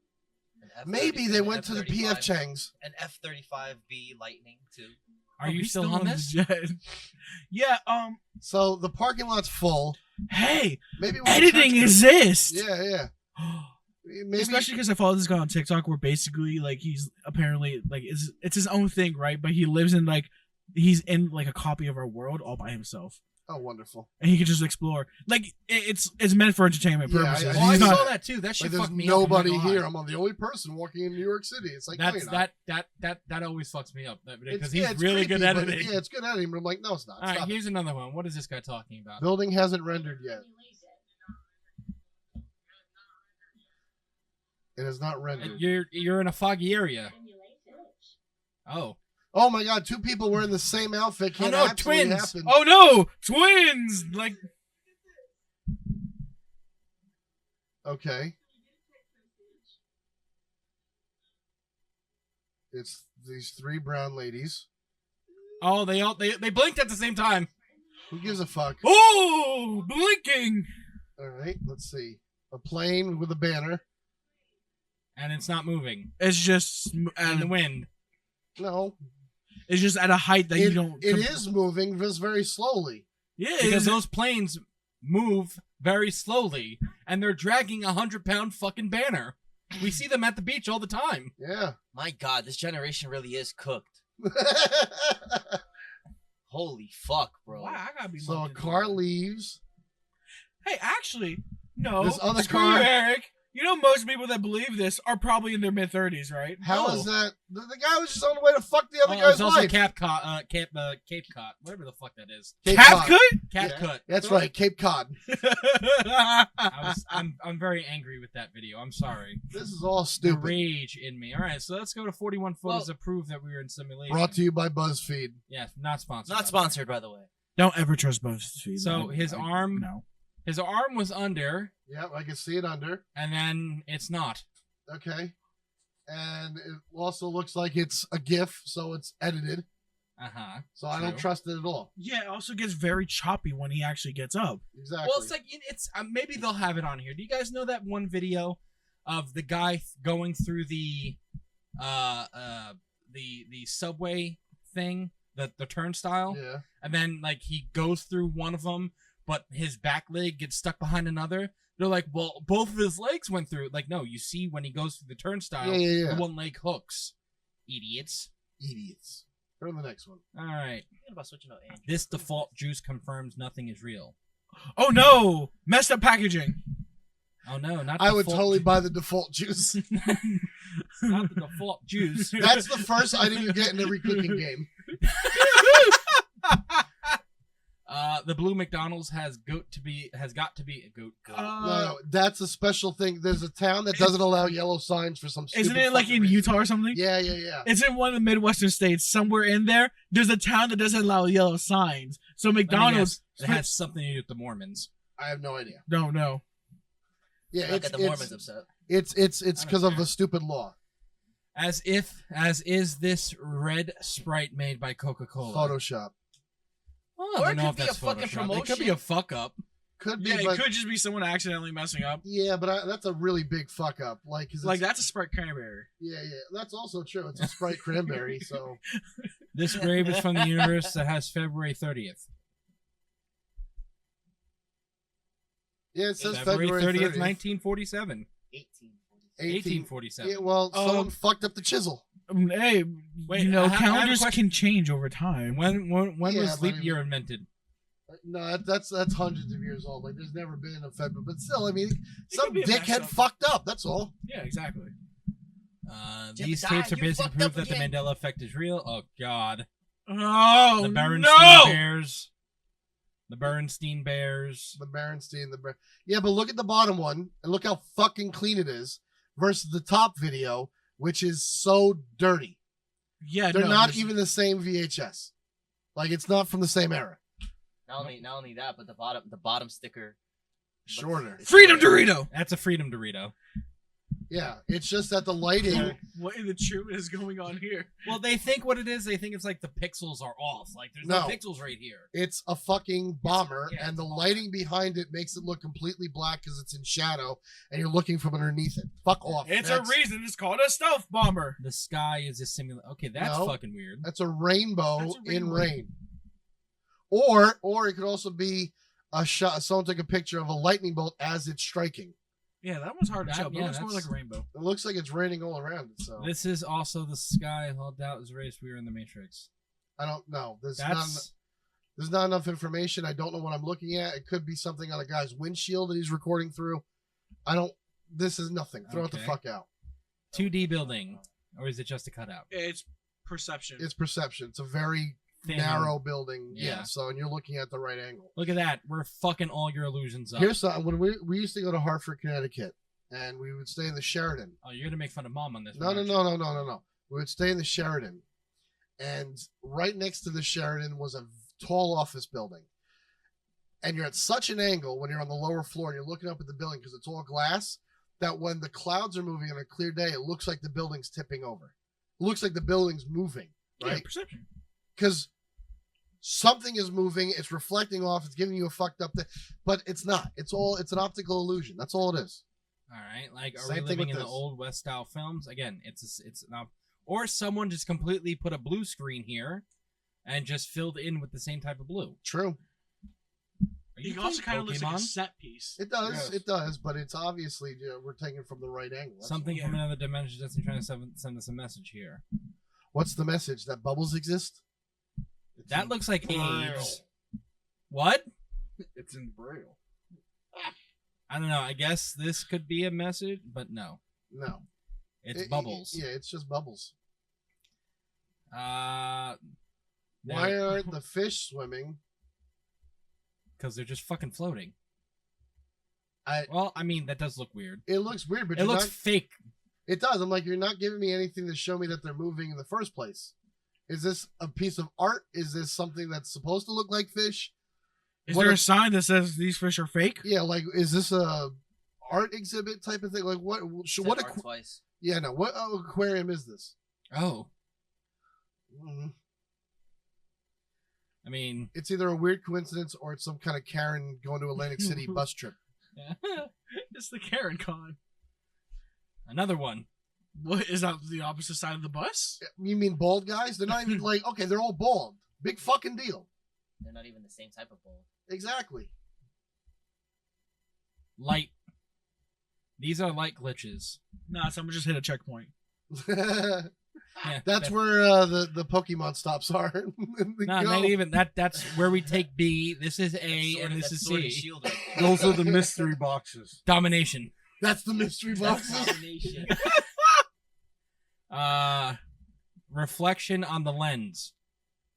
An Maybe F-30 they an went to the F-35 PF Chang's. An F-35B Lightning too. Are you He's still on the this? jet. Yeah. So the parking lot's full. Hey, Maybe we editing should- exists. Yeah. Maybe Especially because I follow this guy on TikTok, where basically like he's apparently like it's his own thing, right? But he lives in like he's in like a copy of our world all by himself, Oh, wonderful. and he can just explore. Like it's meant for entertainment Yeah, purposes. Oh, I He's saw not. that too. That shit Like, there's fucked me up. I'm not nobody gonna lie. here. I'm the only person walking in New York City. It's like, no, That's you're not. that always fucks me up because It's- he's yeah, it's really creepy, good at but- editing. Yeah, it's good editing, but I'm like, no, it's not. All right, Stop it. here's another one. What is this guy talking about? Building hasn't rendered yet. It is not rendered. You're in a foggy area. Oh, Oh my god, two people wearing the same outfit can't no, actually twins. happen. Oh no, twins! Like Okay. It's these three brown ladies. oh, they blinked at the same time. Who gives a fuck? oh, blinking. All right, let's see. A plane with a banner. And it's not moving It's just in the wind. No, it's just at a height that you don't. It is moving just very slowly. Yeah, Because it's, those planes move very slowly, and they're dragging 100-pound fucking banner. We see them at the beach all the time. Yeah. My God, this generation really is cooked. Holy fuck, bro. wow, I gotta be. So a lucky. car leaves. Hey, actually, no. This other Screw car- you, Eric. You know, most people that believe this are probably in their mid-30s, right? How No. is that? The guy was just on the way to fuck the other Oh, guy's it's also wife. Cape Cod, whatever the fuck that is. Cape Cap Cod. cut? Cap Yeah, cut. That's right, Cape Cod. I'm very angry with that video. I'm sorry. This is all The stupid. rage in me. All right, so let's go to 41 photos to prove that we were in simulation. Brought to you by BuzzFeed. Yes, not sponsored. Not sponsored, by the way. Don't ever trust BuzzFeed. So his arm- No. His arm was under, Yep, I can see it under. and then it's not. Okay. And it also looks like it's a GIF, so it's edited. Uh-huh. So I don't True. trust it at all. Yeah, it also gets very choppy when he actually gets up. Exactly. Well, it's like it's maybe they'll have it on here. Do you guys know that one video of the guy going through the subway thing, the turnstile, yeah. and then like he goes through one of them, but his back leg gets stuck behind another. They're like, well, both of his legs went through. Like, no, you see when he goes through the turnstile, Yeah. the one leg hooks. Idiots. Idiots. Turn to the next one. All right. Thinking about switching out Andrew. This default juice confirms nothing is real. Oh no! Messed up packaging. Oh no, not I would default totally ju- buy the default juice. not the default juice. That's the first item you get in every cooking game. The blue McDonald's has got to be a goat. No, that's a special thing. There's a town that doesn't allow yellow signs for some stupid Isn't it like fucking in reason. Utah or something? Yeah. It's in one of the Midwestern states. Somewhere in there, there's a town that doesn't allow yellow signs. So Let me McDonald's. guess, it has something to do with the Mormons. I have no idea. No. Yeah, Look at the Mormons upset. It's because of a stupid law. As is this red Sprite made by Coca-Cola. Photoshop. Oh, Or I it don't know could if be a that's fucking Photoshop. It could be promotion. a fuck up. Could be, Yeah, but it could just be someone accidentally messing up. yeah, but that's a really big fuck up. Like, 'cause Like it's- that's a Sprite cranberry. Yeah, that's also true. It's a Sprite cranberry, so This grave is from the universe that has February 30th. yeah, it says February February 30th, 30th. 1947. 1847. 1847. Yeah, well, someone Um, fucked up the chisel. Hey, Wait, you know, I have a calendars question. can change over time. When Yeah, was but leap I year mean- invented? No, that's hundreds of years old. Like, there's never been a February, but still, I mean, some could be a mess dickhead up. fucked up. That's all. Yeah, exactly. These Jebediah, tapes are you basically fucked proof up that the again. Mandela effect is real. Oh God, Oh the Berenstein no! Bears, the Berenstein Bears. The Berenstein, yeah, but look at the bottom one and look how fucking clean it is versus the top video, which is so dirty. Yeah, They're no, not there's- even the same VHS. Like it's not from the same era. Not only that, but the bottom sticker. Shorter. It's Freedom shorter. Dorito. That's a Freedom Dorito. Yeah, it's just that the lighting. What in the truth is going on here? Well, they think what it is. They think it's like the pixels are off. Like there's no No. pixels right here. It's a fucking bomber, yeah, and it's the a bomber. lighting behind it makes it look completely black because it's in shadow, and you're looking from underneath it. Fuck off. It's That's- a reason it's called a stealth bomber. The sky is a simulation. Okay, that's No. fucking weird. That's a rainbow, That's a in rainbow. rain. Or it could also be a shot. Someone took a picture of a lightning bolt as it's striking. Yeah, that one's hard to That- tell. But yeah, it looks more that's- like a rainbow. It looks like it's raining all around it. So This is also the sky. All doubt is erased. We are in the Matrix. I don't know. There's That's not enough information. I don't know what I'm looking at. It could be something on a guy's windshield that he's recording through. I don't. This is nothing. Throw it the Okay. fuck out. 2D building, or is it just a cutout? It's perception. It's perception. It's a very Thin. narrow building. Yeah. Yeah. So and you're looking at the right angle. Look at that. We're fucking all your illusions up. Here's something. When we used to go to Hartford, Connecticut, and we would stay in the Sheraton. Oh, you're gonna make fun of mom on this. No, one, no, aren't no, you? no, no, no, no. We would stay in the Sheraton, and right next to the Sheraton was a tall office building. And you're at such an angle when you're on the lower floor and you're looking up at the building because it's all glass that when the clouds are moving on a clear day, it looks like the building's tipping over. It looks like the building's moving, Yeah, right? perception. Because something is moving, it's reflecting off, it's giving you a fucked up thing, but it's not. It's an optical illusion. That's all it is. All right. Like, are Same we thing living with in the this. old West style films? Again, it's not. Or someone just completely put a blue screen here, and just filled in with the same type of blue. True. Are It you also kind of looks like a Pokemon? set piece. It does. Yes. It does. But it's obviously we're taking from the right angle. That's Something Yeah. from another dimension that's trying to send us a message here. What's the message? That bubbles exist? It's That in looks like Braille. AIDS. What? It's in Braille. I don't know. I guess this could be a message, but no. No. It's bubbles. Yeah, it's just bubbles. Uh, Why aren't the fish swimming? Because they're just fucking floating. I. Well, I mean, that does look weird. It looks weird, but It you're looks not, fake. it does. I'm like, you're not giving me anything to show me that they're moving in the first place. Is this a piece of art? Is this something that's supposed to look like fish? Is What there a- a sign that says these fish are fake? Yeah, like is this a art exhibit type of thing? Like what? Said What? art twice. Yeah, no. What aquarium is this? Oh, Mhm. I mean, It's either a weird coincidence or it's some kind of Karen going to Atlantic City bus trip. It's the Karen Con. another one. What is that? The opposite side of the bus? You mean bald guys? They're not even like okay, they're all bald. Big fucking deal. They're not even the same type of bowl. Exactly. Light. These are light glitches. Nah, someone just hit a checkpoint. Yeah, That's that- where the Pokemon stops are. They No, go. not even that. That's where we take B. This is A, Sword and and- this that's is Sword and C. Shield right there. Those are the mystery boxes. Domination. That's the mystery That's boxes. domination. Reflection on the lens.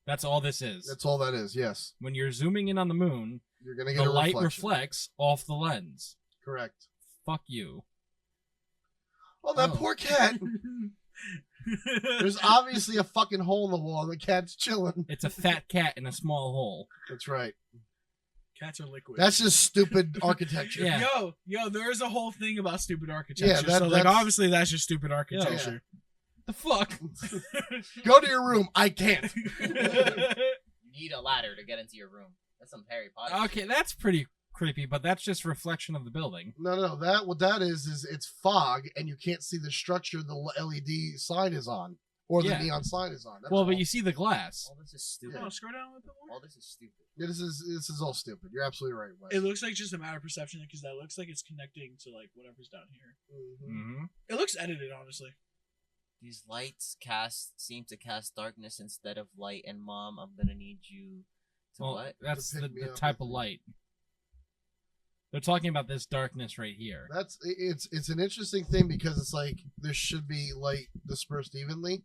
That's all this is. That's all that is. Yes, When you're zooming in on the moon, you're gonna get the a light reflection. reflects off the lens. Correct. Fuck you. Oh, that Oh. poor cat. There's obviously a fucking hole in the wall. The cat's chilling. It's a fat cat in a small hole. That's right. Cats are liquid. That's just stupid architecture. Yeah. Yo, there is a whole thing about stupid architecture. Yeah, so like that's- obviously that's just stupid architecture. The fuck? Go to your room. I can't. You need a ladder to get into your room. That's some Harry Potter. Okay, that's pretty creepy, but that's just reflection of the building. No. That what that is it's fog and you can't see the structure the LED sign is on or the Yeah. neon sign is on. That's Well, all. but you see the glass. All this is stupid. Oh, scroll down a little bit more. All this is stupid. Yeah, this is all stupid. You're absolutely right. Wes. It looks like just a matter of perception because that looks like it's connecting to like whatever's down here. Mhm. Mm-hmm. It looks edited, honestly. These lights seem to cast darkness instead of light. And Mom, I'm gonna need you to Well, what? that's To the, pick me the up, type I of think. light. They're talking about this darkness right here. It's an interesting thing because it's like there should be light dispersed evenly,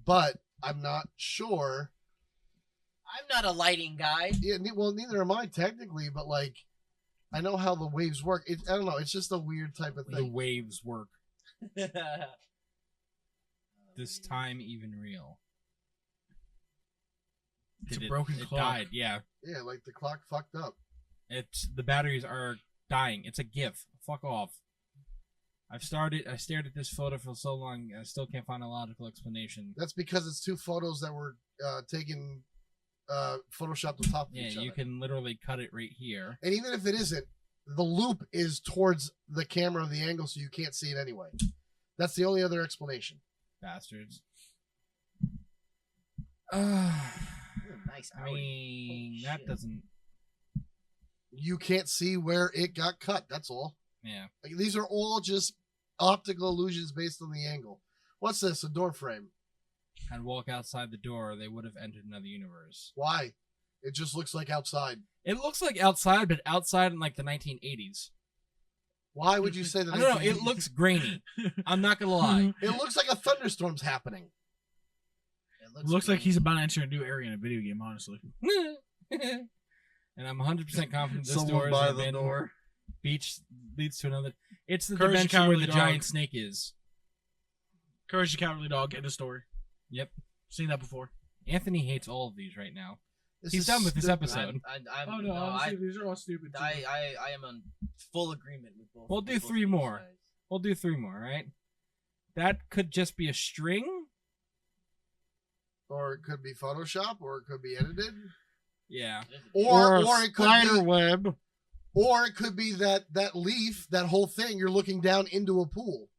but I'm not sure. I'm not a lighting guy. Yeah, well, neither am I technically, but like I know how the waves work. I don't know. It's just a weird type of The thing. waves work. This time even real. It's a Did broken it clock. died. Yeah, Yeah, like the clock fucked up. it's the batteries are dying. It's a GIF. Fuck off. I stared at this photo for so long. I still can't find a logical explanation. That's because it's two photos that were taken, photoshopped on top of Yeah, each you other. can literally cut it right here. And even if it isn't, the loop is towards the camera of the angle, so you can't see it anyway. That's the only other explanation. Bastards. Nice. I Audi. mean, Holy that shit. doesn't. You can't see where it got cut. That's all. Yeah. Like, these are all just optical illusions based on the angle. What's this? A door frame. And walk outside the door, they would have entered another universe. Why? It just looks like outside. It looks like outside, but outside in like the 1980s. Why would you say that? I don't know. It looks grainy. I'm not gonna lie. It looks like a thunderstorm's happening. It Looks like green. he's about to enter a new area in a video game, honestly. And I'm 100% confident this Someone door is by an the abandoned door. beach leads to another. It's the Courage the dimension where Cowardly the Dog. giant snake is. Courage the Cowardly Dog, end of story. Yep. Seen that before. Anthony hates all of these right now. This He's is done with this stupid. episode. I'm, no, these are all stupid. I am in full agreement with both. We'll do with both three of these more. guys. We'll do 3 more, right? That could just be a string. Or it could be Photoshop, or it could be edited, Yeah. or a it could spider be, web. or it could be that leaf, that whole thing. You're looking down into a pool,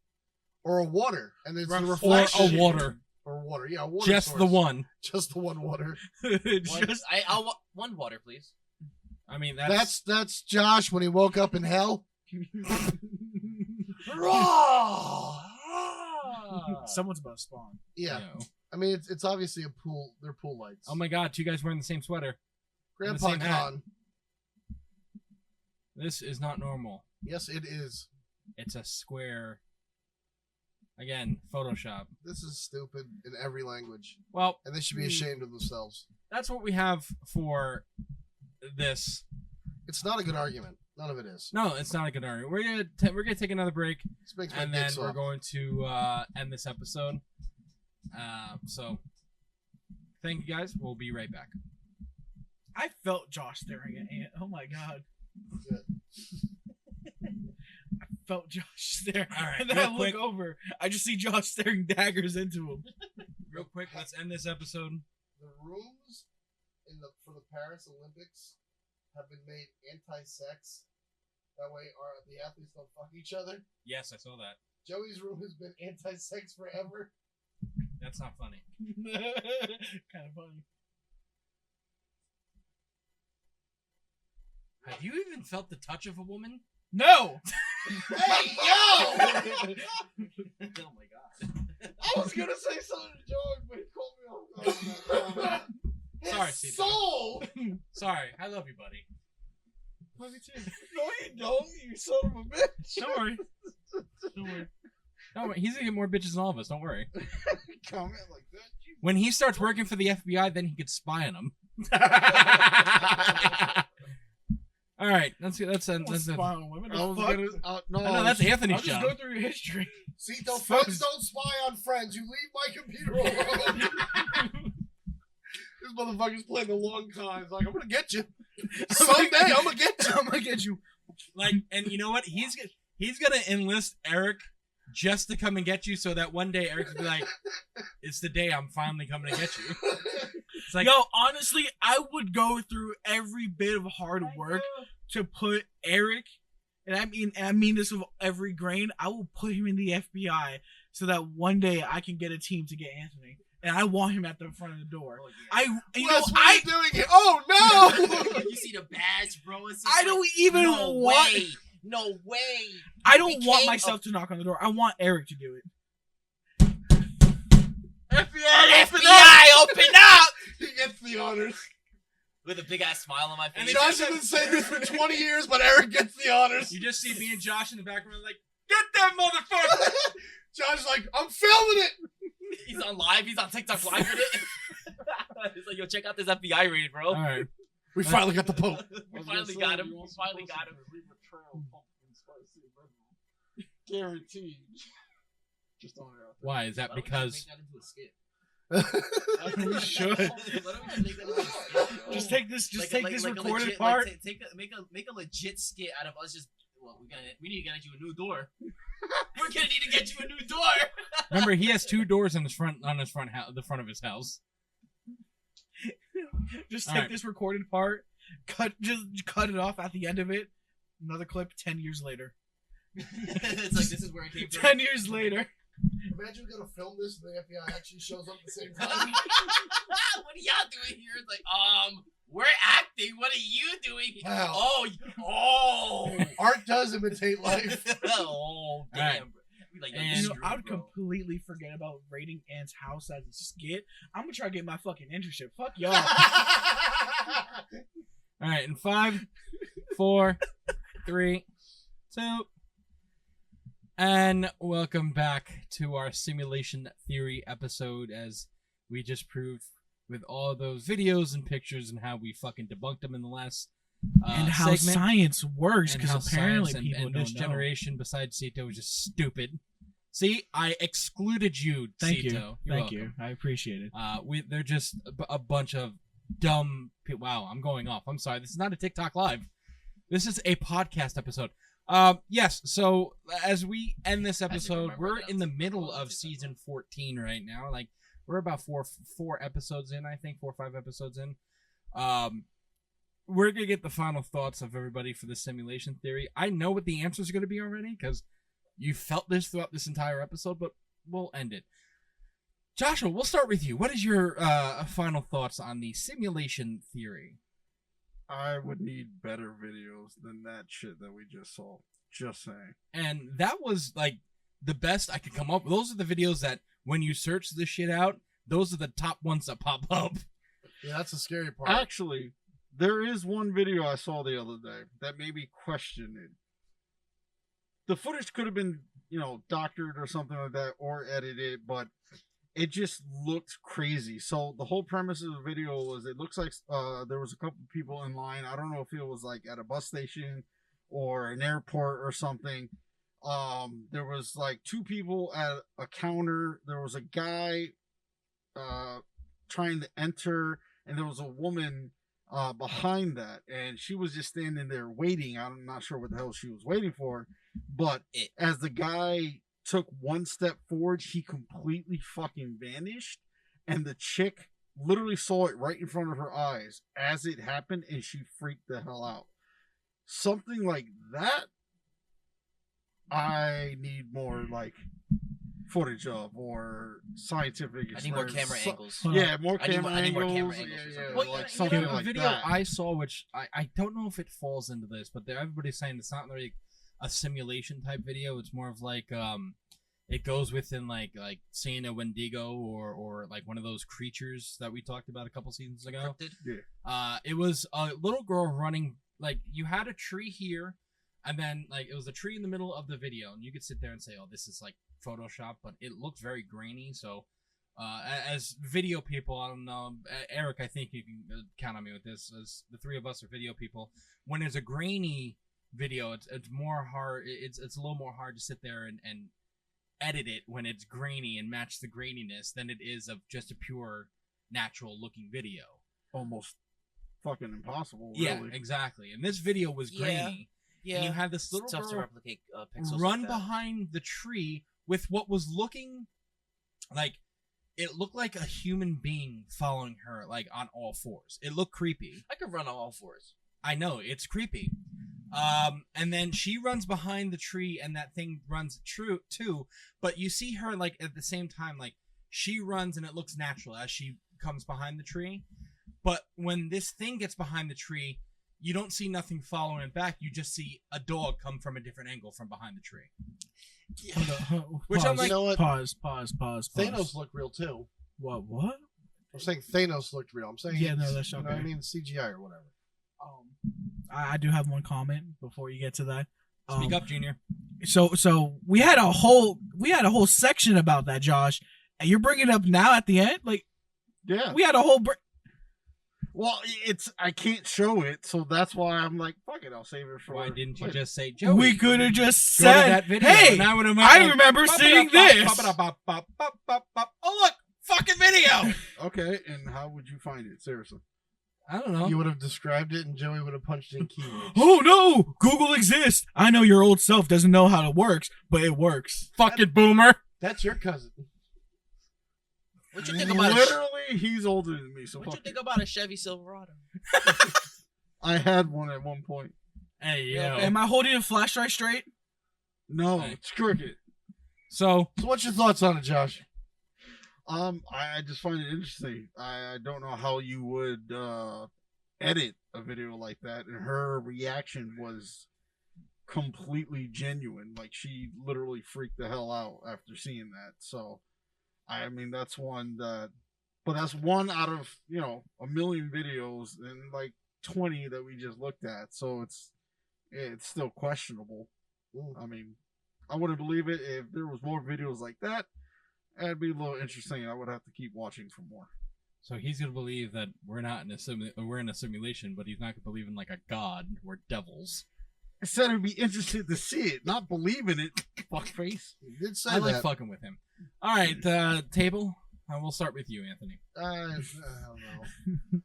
or a water, and it's a Or reflection. a water. Or water, yeah, a water. Just source. the one. Just the one water. I'll want one water, please. I mean, that's That's Josh when he woke up in hell. Someone's about to spawn. Yeah, you know. I mean it's obviously a pool. They're pool lights. Oh my god, 2 guys wearing the same sweater. Grandpa same hat. Khan. This is not normal. Yes, it is. It's a square. Again, Photoshop. This is stupid in every language, Well, and they should be ashamed of themselves. that's what we have for this. It's not a good argument. None of it is. No, it's not a good argument. We're gonna take another break, This makes my and dick then soft. we're going to end this episode. So, thank you guys. We'll be right back. I felt Josh staring at Ant. Oh my god. I felt Josh stare. All right, And then real I look quick. over. I just see Josh staring daggers into him. Real quick, let's end this episode. The rooms for the Paris Olympics have been made anti-sex. That way, the athletes don't fuck each other. Yes, I saw that. Joey's room has been anti-sex forever. That's not funny. Kind of funny. Have you even felt the touch of a woman? No! Hey, yo! Oh my god. I was gonna say something to Joey, but he called me off. Sorry, His CJ. soul. Sorry, I love you, buddy. Love you too. No, you don't. You son of a bitch. Don't worry. Don't worry. Don't worry, he's gonna get more bitches than all of us. Don't worry. Comment like that. You When he starts working for the FBI, then he could spy on them. All right, let's Spy on women. I was Fuck. gonna. No, I know that's Anthony's I'll just job. go through your history. See, friends don't spy on friends. You leave my computer alone. This motherfucker's playing the long con. He's like, I'm gonna get you. Someday, I'm gonna get you. I'm gonna get you. Like, and you know what? He's gonna enlist Eric just to come and get you, so that one day Eric will be like, "It's the day I'm finally coming to get you." It's like, Yo, honestly, I would go through every bit of hard work to put Eric, and I mean this with every grain. I will put him in the FBI so that one day I can get a team to get Anthony, and I want him at the front of the door. You know, Wes, what are you doing here? Oh no! You see the badge, bro? It's just I don't even no want. way. No way. I don't want became myself to knock on the door. I want Eric to do it. FBI, open up! He gets the honors. With a big ass smile on my face. Josh has been saying this for 20 years, but Eric gets the honors. you just see me and Josh in the background, like, "Get that motherfucker!" Josh's like, I'm filming it. He's on live. He's on TikTok live with it. He's like, yo, check out this FBI raid, bro. All right. We finally got the Pope. We finally got him. We finally got him. Guaranteed. Just throwing it out there. Why is that? Why don't we Because make that into a skit? We should. Just take this. Just take this recorded legit, part. Make a legit skit out of us. Just we need to get you a new door. We're gonna need to get you a new door. Remember, he has 2 doors on his front the front of his house. Just All take right. this recorded part. Cut it off at the end of it. Another clip 10 years later. It's like this is where it came from. 10 years later. Imagine we're gonna film this and the FBI actually shows up at the same time. What are y'all doing here? It's like, we're acting. What are you doing? Wow. Oh. Art does imitate life. Oh, damn. Alright. Bro. We like, And- You know, I would completely forget about raiding Ant's house as a skit. I'm gonna try to get my fucking internship. Fuck y'all. All right, in 5, 4, 3, 2, and welcome back to our simulation theory episode, as we just proved with all those videos and pictures and how we fucking debunked them in the last and how segment. science works, And because how apparently science people and don't this know. generation besides Sito is just stupid. See, I excluded you, Thank Sito. you. You're Thank welcome. you. I appreciate it. They're just a bunch of dumb people. Wow, I'm going off. I'm sorry. This is not a TikTok live. This is a podcast episode. Yes. So as we end this episode, remember we're that. in the middle of season 14 right now. Like we're about four episodes in. I think 4 or 5 episodes in. We're gonna get the final thoughts of everybody for the simulation theory. I know what the answers are gonna be already because you felt this throughout this entire episode, but we'll end it. Joshua, we'll start with you. What is your final thoughts on the simulation theory? I would need better videos than that shit that we just saw. Just saying. And that was like the best I could come up with. Those are the videos that when you search this shit out, those are the top ones that pop up. Yeah, that's the scary part. Actually, there is one video I saw the other day that made me question it. The footage could have been, doctored or something like that, or edited, but it just looked crazy. So the whole premise of the video was it looks like there was a couple people in line. I don't know if it was like at a bus station or an airport or something. There was like 2 people at a counter. There was a guy trying to enter, and there was a woman behind that, and she was just standing there waiting. I'm not sure what the hell she was waiting for, but as the guy took 1 step forward, he completely fucking vanished, and the chick literally saw it right in front of her eyes as it happened, and she freaked the hell out. Something like that I need more like footage of, or scientific I need more experiments. camera angles. Yeah, more I need camera more angles. camera angles or Yeah, something. Well, like something the like video that. I saw, which I don't know if it falls into this, but everybody's saying it's not really a simulation type video. It's more of like it goes within like seeing a Wendigo or like one of those creatures that we talked about a couple seasons ago. Cryptid? It was a little girl running. Like you had a tree here, and then like it was a tree in the middle of the video, and you could sit there and say, "Oh, this is like Photoshop," but it looked very grainy. So, as video people, I don't know, Eric, I think you can count on me with this. As the 3 of us are video people, when there's a grainy video, it's more hard. It's a little more hard to sit there and edit it when it's grainy and match the graininess than it is of just a pure natural looking video. Almost fucking impossible. Yeah, really. exactly. And this video was grainy. Yeah. And you had this It's little tough to girl replicate pixels run like that. behind the tree with what was looking like it looked like a human being following her like on all 4s. It looked creepy. I could run on all 4s. I know, it's creepy. And then she runs behind the tree and that thing runs true too, but you see her like at the same time, like she runs and it looks natural as she comes behind the tree. But when this thing gets behind the tree, you don't see nothing following it back. You just see a dog come from a different angle from behind the tree. Which I'm Pause. like- You know what? Pause. Thanos looked real too. What? I'm saying Thanos looked real. I'm saying Yeah, no, that's you know what I okay. mean, CGI or whatever. I do have one comment before you get to that. Speak up, Junior. So we had a whole section about that, Josh, and you're bringing it up now at the end. Like Yeah. we had a whole. Well, I can't show it, so that's why I'm like, fuck it, I'll save it for. Why didn't you later. just say, Joey? We could have just go to said, that video? "Hey, and I would have I remember seeing this." Oh look, fucking video. Okay, and how would you find it? Seriously. I don't know. You would have described it, and Joey would have punched in keywords. Oh no! Google exists. I know your old self doesn't know how it works, but it works. Fucking boomer. That's your cousin. What you think about Literally, he's older than me, so what you fuck think you. about a Chevy Silverado? I had one at one point. Hey, yo. Am I holding a flashlight straight? No, Hey. it's crooked. So, So, what's your thoughts on it, Josh? I just find it interesting. I don't know how you would edit a video like that, and her reaction was completely genuine. Like, she literally freaked the hell out after seeing that. So, I mean, that's one that, but that's one out of, you know, a million videos and like 20 that we just looked at. So it's still questionable. I mean, I wouldn't believe it if there was more videos like that. It'd be a little interesting. I would have to keep watching for more. so he's gonna believe that we're not in a we're in a simulation, but he's not gonna believe in like a god. We're devils. I said I'd be interested to see it, not believe in it. Fuckface. You did say I like that. fucking with him. All right, table. We'll start with you, Anthony. I don't know.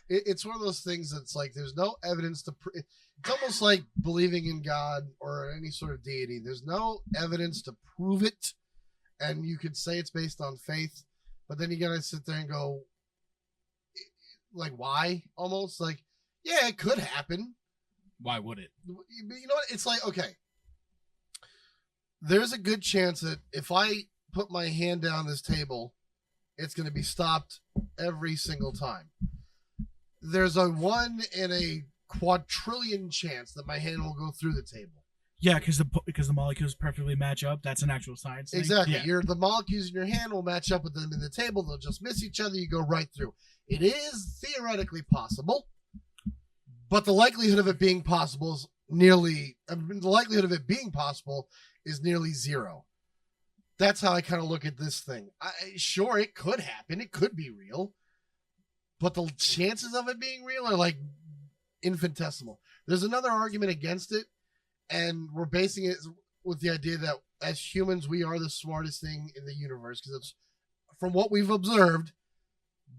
It's one of those things that's like there's no evidence to. It's almost like believing in God or any sort of deity. There's no evidence to prove it, and you could say it's based on faith, but then you gotta sit there and go, like, why? Almost like, yeah, it could happen. Why would it? You know what? It's like, okay, there's a good chance that if I put my hand down this table, it's going to be stopped every single time. There's a 1 in a quadrillion chance that my hand will go through the table. Yeah, because the molecules perfectly match up. That's an actual science thing. Exactly. Yeah. The molecules in your hand will match up with them in the table. They'll just miss each other. You go right through. It is theoretically possible, but the likelihood of it being possible is nearly zero. That's how I kind of look at this thing. Sure, it could happen. It could be real, but the chances of it being real are like infinitesimal. There's another argument against it, and we're basing it with the idea that as humans, we are the smartest thing in the universe because it's from what we've observed.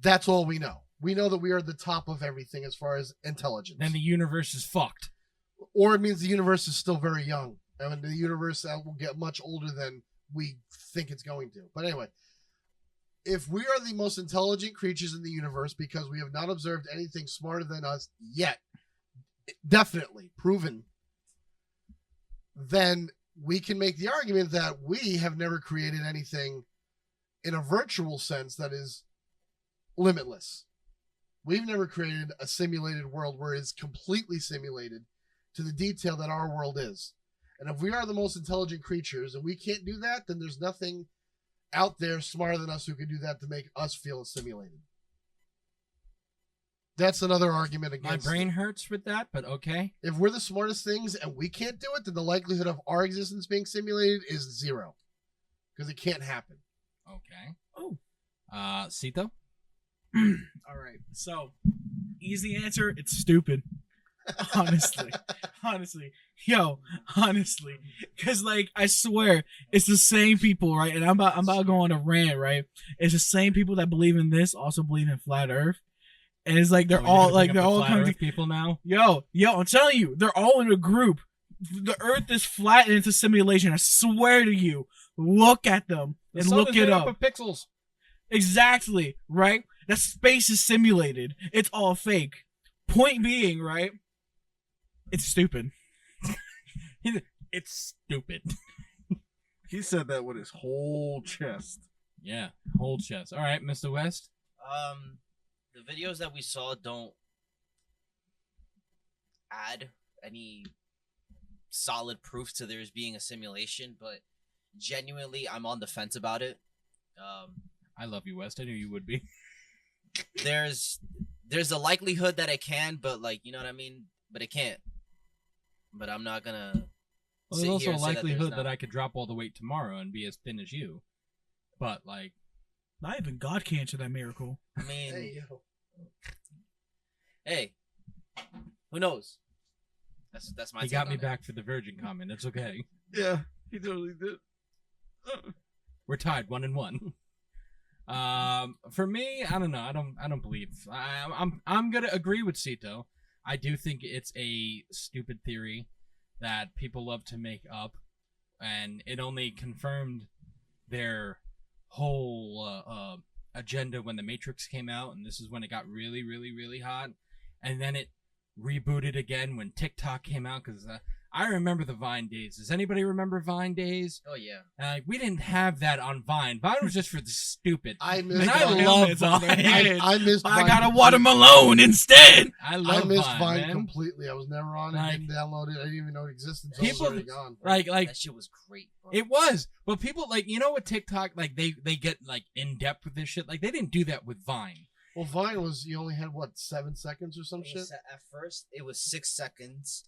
That's all we know. We know that we are the top of everything as far as intelligence. Then the universe is fucked. Or it means the universe is still very young. I mean, the universe will get much older than we think it's going to. But anyway, if we are the most intelligent creatures in the universe because we have not observed anything smarter than us yet, definitely proven, then we can make the argument that we have never created anything in a virtual sense that is limitless. We've never created a simulated world where it's completely simulated to the detail that our world is. And if we are the most intelligent creatures and we can't do that, then there's nothing out there smarter than us who can do that to make us feel simulated. That's another argument My against brain hurts with that, but okay. If we're the smartest things and we can't do it, then the likelihood of our existence being simulated is zero. Because it can't happen. Okay. Oh. Cito? All right. So, easy answer. It's stupid. Honestly. Honestly. Because, like, I swear, it's the same people, right? And I'm about to go on a rant, right? It's the same people that believe in this also believe in flat Earth. And it's like they're all coming. People now. Yo, I'm telling you, they're all in a group. The Earth is flat and it's a simulation. I swear to you. Look at them The and sun look is it made up. of pixels. Exactly, right? That space is simulated. It's all fake. Point being, right? It's stupid. It's stupid. He said that with his whole chest. Yeah, whole chest. All right, Mr. West. The videos that we saw don't add any solid proof to there's being a simulation, but genuinely, I'm on the fence about it. I love you, West. I knew you would be. There's a likelihood that it can, but like, you know what I mean? But it can't. But I'm not gonna. Well, there's also a likelihood that I could drop all the weight tomorrow and be as thin as you. But like, Not even God can answer that miracle. I mean, Hey, yo. hey, who knows? That's my. he take got on me it. back for the virgin comment. It's okay. Yeah, he totally did. We're tied 1-1. For me, I don't know. I don't believe. I'm gonna agree with Cito. I do think it's a stupid theory that people love to make up, and it only confirmed their whole agenda when the Matrix came out, and this is when it got really, really, really hot, and then it rebooted again when TikTok came out because I remember the Vine days. Does anybody remember Vine days? Oh yeah. We didn't have that on Vine. Vine was just for the stupid. I And missed I Vine. love Helmets on their Vine. head. I missed I Vine got a completely. watermelon instead. I love I missed Vine, Vine man. completely. I was never on it. Like- Didn't download it. I didn't even know it existed until it was People- already gone. Like That shit was great, bro. it was, but people like with TikTok, like they get like in depth with this shit. Like they didn't do that with Vine. Well, Vine was you only had what 7 seconds or some It shit. was- at first, it was 6 seconds.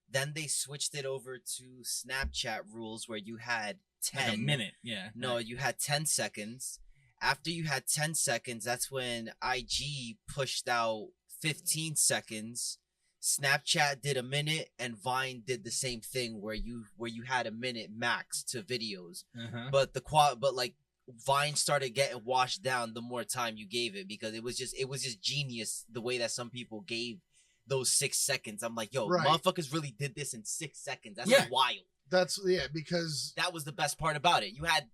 Then they switched it over to Snapchat rules where you had 10 Like a minute, yeah. No, you had 10 seconds. After you had 10 seconds, that's when IG pushed out 15 seconds. Snapchat did a minute, and Vine did the same thing where you had a minute max to videos. Uh-huh. But like Vine started getting washed down the more time you gave it because it was just genius the way that some people gave those 6 seconds. I'm like, yo, Right. motherfuckers really did this in 6 seconds. That's Yeah. wild. That's because That was the best part about it. You had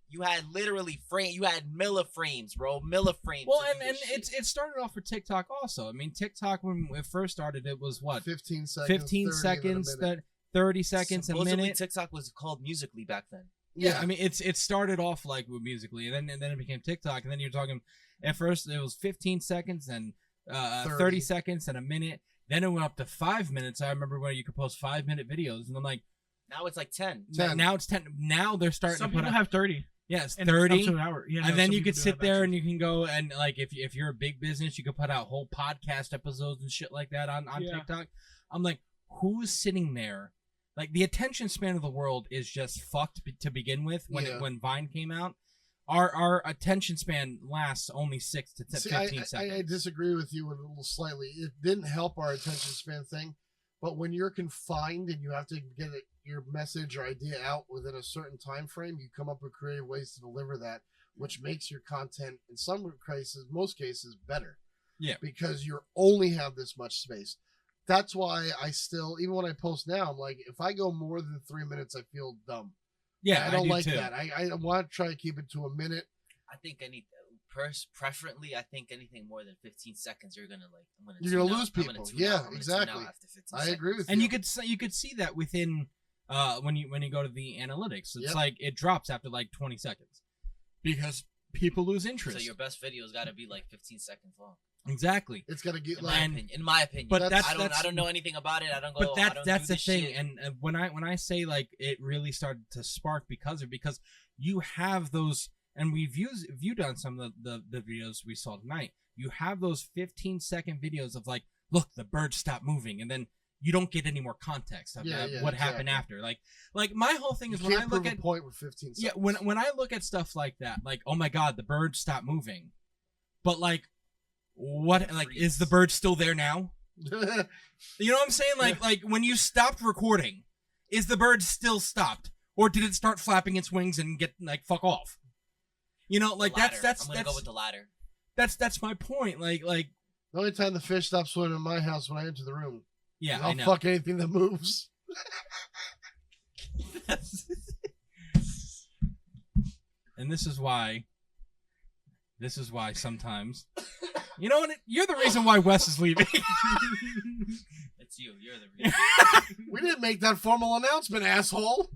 literally you had milliframes, bro, milliframes. Well, to do and this shit. it started off with TikTok also. I mean, TikTok when it first started, it was what 15 seconds, 15 30, seconds, and then a minute. 30 seconds, a Supposedly minute. TikTok was called Musically back then. Yeah, I mean, it started off like with Musical.ly, and then it became TikTok, and then you're talking. At first, it was 15 seconds, and 30 seconds, and a minute. Then it went up to 5 minutes. I remember when you could post 5-minute videos, and I'm like, Now it's like 10. 10. now it's 10. Now they're starting Some to put people out. have 30. Yes, And it's up 30. to an hour. Yeah, no, And then some you people could do sit have there extra. and you can go and like if you're a big business, you could put out whole podcast episodes and shit like that on Yeah. TikTok. I'm like, who's sitting there? Like the attention span of the world is just fucked to begin with. Yeah. When Vine came out, our attention span lasts only 6 to 15 seconds. I disagree with you a little slightly. It didn't help our attention span thing, but when you're confined and you have to get your message or idea out within a certain time frame, you come up with creative ways to deliver that, which makes your content in most cases better. Yeah. Because you only have this much space. That's why I still, even when I post now, I'm like, if I go more than 3 minutes, I feel dumb. Yeah, I don't do like too. that. I want to try to keep it to a minute. I think preferably, I think anything more than 15 seconds, you're gonna like. You're gonna tune out. lose I'm gonna people. tune Yeah, out. I'm gonna tune out exactly. after 15 I seconds. agree with And you. you could see that within when you go to the analytics. It's Yep. like it drops after like 20 seconds because people lose So interest. your best video's got to be like 15 seconds long. Exactly. It's got to get In like. my And- opinion. In my opinion. But That's- that's I don't know anything about it. I don't go. But I that's don't that's do the this thing, shit. and when I say like it really started to spark because you have those, and we've viewed on some of the videos we saw tonight. You have those 15-second videos of like, look, the bird stopped moving, and then you don't get any more context of Yeah, yeah, what happened exactly. after. Like my whole thing You is when I can't look prove at a point with 15 yeah seconds. when I look at stuff like that, like oh my god, the bird stopped moving, but like what like is the bird still there now? You know what I'm saying? Like when you stopped recording, is the bird still stopped, or did it start flapping its wings and get like fuck off? You know, like The latter. that's I'm gonna go with the latter. that's my point. Like The only time the fish stops swimming in my house when I enter the room. yeah, I I'll know. fuck anything that moves. And this is why sometimes, you know what? You're the reason why Wes is leaving. It's you. You're the reason. We didn't make that formal announcement, asshole.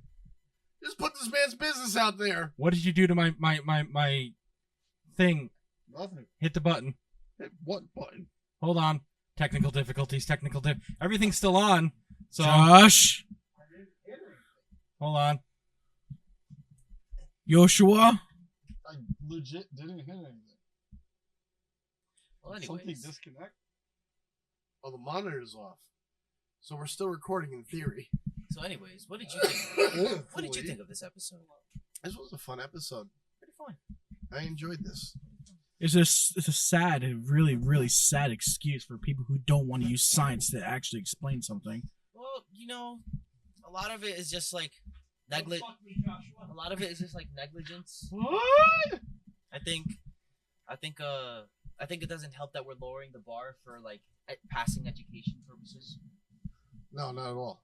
Just put this man's business out there. What did you do to my thing? Nothing. Hit the button. Hit what button? Hold on. Technical difficulties. Everything's still on. So Josh, hold on. Joshua. I legit didn't hit anything. Well, Something anyways. disconnect. Oh, the monitor's off. So we're still recording in theory. So, anyways, what did you think? What did you think of this episode? This was a fun episode. Pretty fun. I enjoyed this. It's a sad, a really, really sad excuse for people who don't want to use science to actually explain something. Well, a lot of it is just like A lot of it is just like negligence. What? I think I think it doesn't help that we're lowering the bar for like passing education purposes. No, not at all.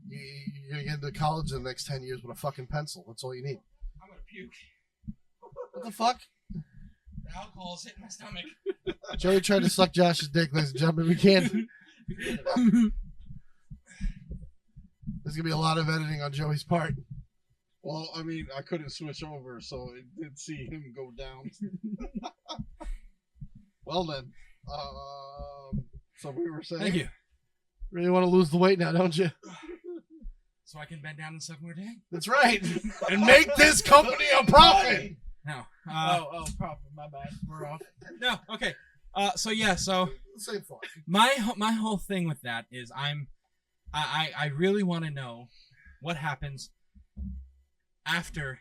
You're gonna get into college in the next 10 years with a fucking pencil. That's all you need. I'm gonna puke. What the fuck? The alcohol's hitting my stomach. Joey tried to suck Josh's dick, ladies and gentlemen. We can't. There's gonna be a lot of editing on Joey's part. Well, I mean, I couldn't switch over, so it did see him go down. Well then, so we were saying. Thank you. Really want to lose the weight now, don't you? So I can bend down and suck more dick? That's right. And make this company a profit. No. Profit. My bad. We're off. No. Okay. So Same thought. my whole thing with that is I really want to know what happens after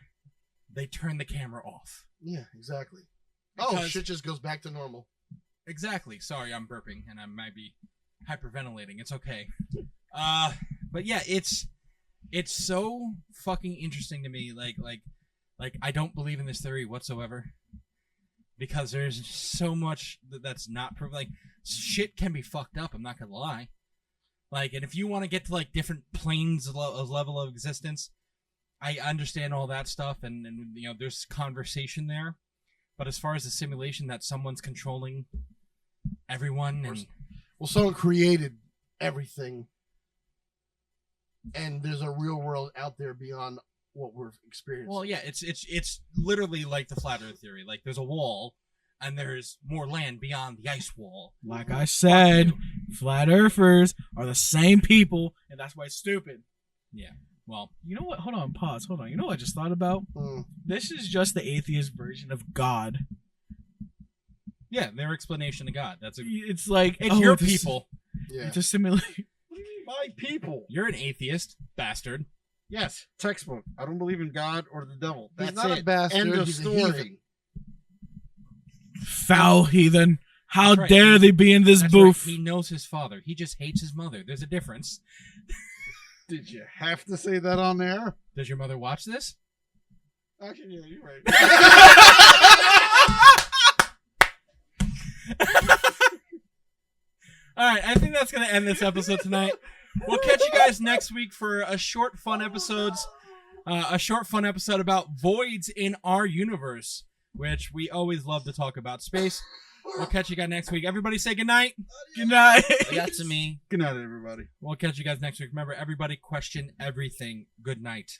they turn the camera off. Yeah, exactly. Because- shit just goes back to normal. Exactly. Sorry, I'm burping and I might be hyperventilating. It's okay. But yeah, it's so fucking interesting to me. Like I don't believe in this theory whatsoever because there's so much that's not proven. Like shit can be fucked up. I'm not gonna lie. Like, and if you want to get to like different planes of level of existence, I understand all that stuff, and you know there's conversation there. But as far as the simulation that someone's controlling everyone and Well, someone created everything, and there's a real world out there beyond what we're experiencing. well, yeah, it's literally like the flat Earth theory. Like there's a wall, and there's more land beyond the ice wall. Like I said, flat earthers are the same people, and that's why it's stupid. Yeah. Well, You know what? Hold on, pause. Hold on. You know what I just thought about? Mm. This is just the atheist version of God. yeah, their explanation of God. It's like It's your it's a- people. Yeah. It's a simulation. What do you mean by people? You're an atheist, bastard. Yes, textbook. I don't believe in God or the devil. He's That's not it. a bastard. End of He's a story. heathen. Foul heathen. How That's right. dare they be in this That's booth? right. He knows his father. He just hates his mother. There's a difference. Did you have to say that on there? Does your mother watch this? Actually, yeah, you're right. All right, I think that's going to end this episode tonight. We'll catch you guys next week for a short, fun episode about voids in our universe, which we always love to talk about space. We'll catch you guys next week. Everybody say goodnight. Good night. That's me. Good night, everybody. We'll catch you guys next week. Remember, everybody question everything. Good night.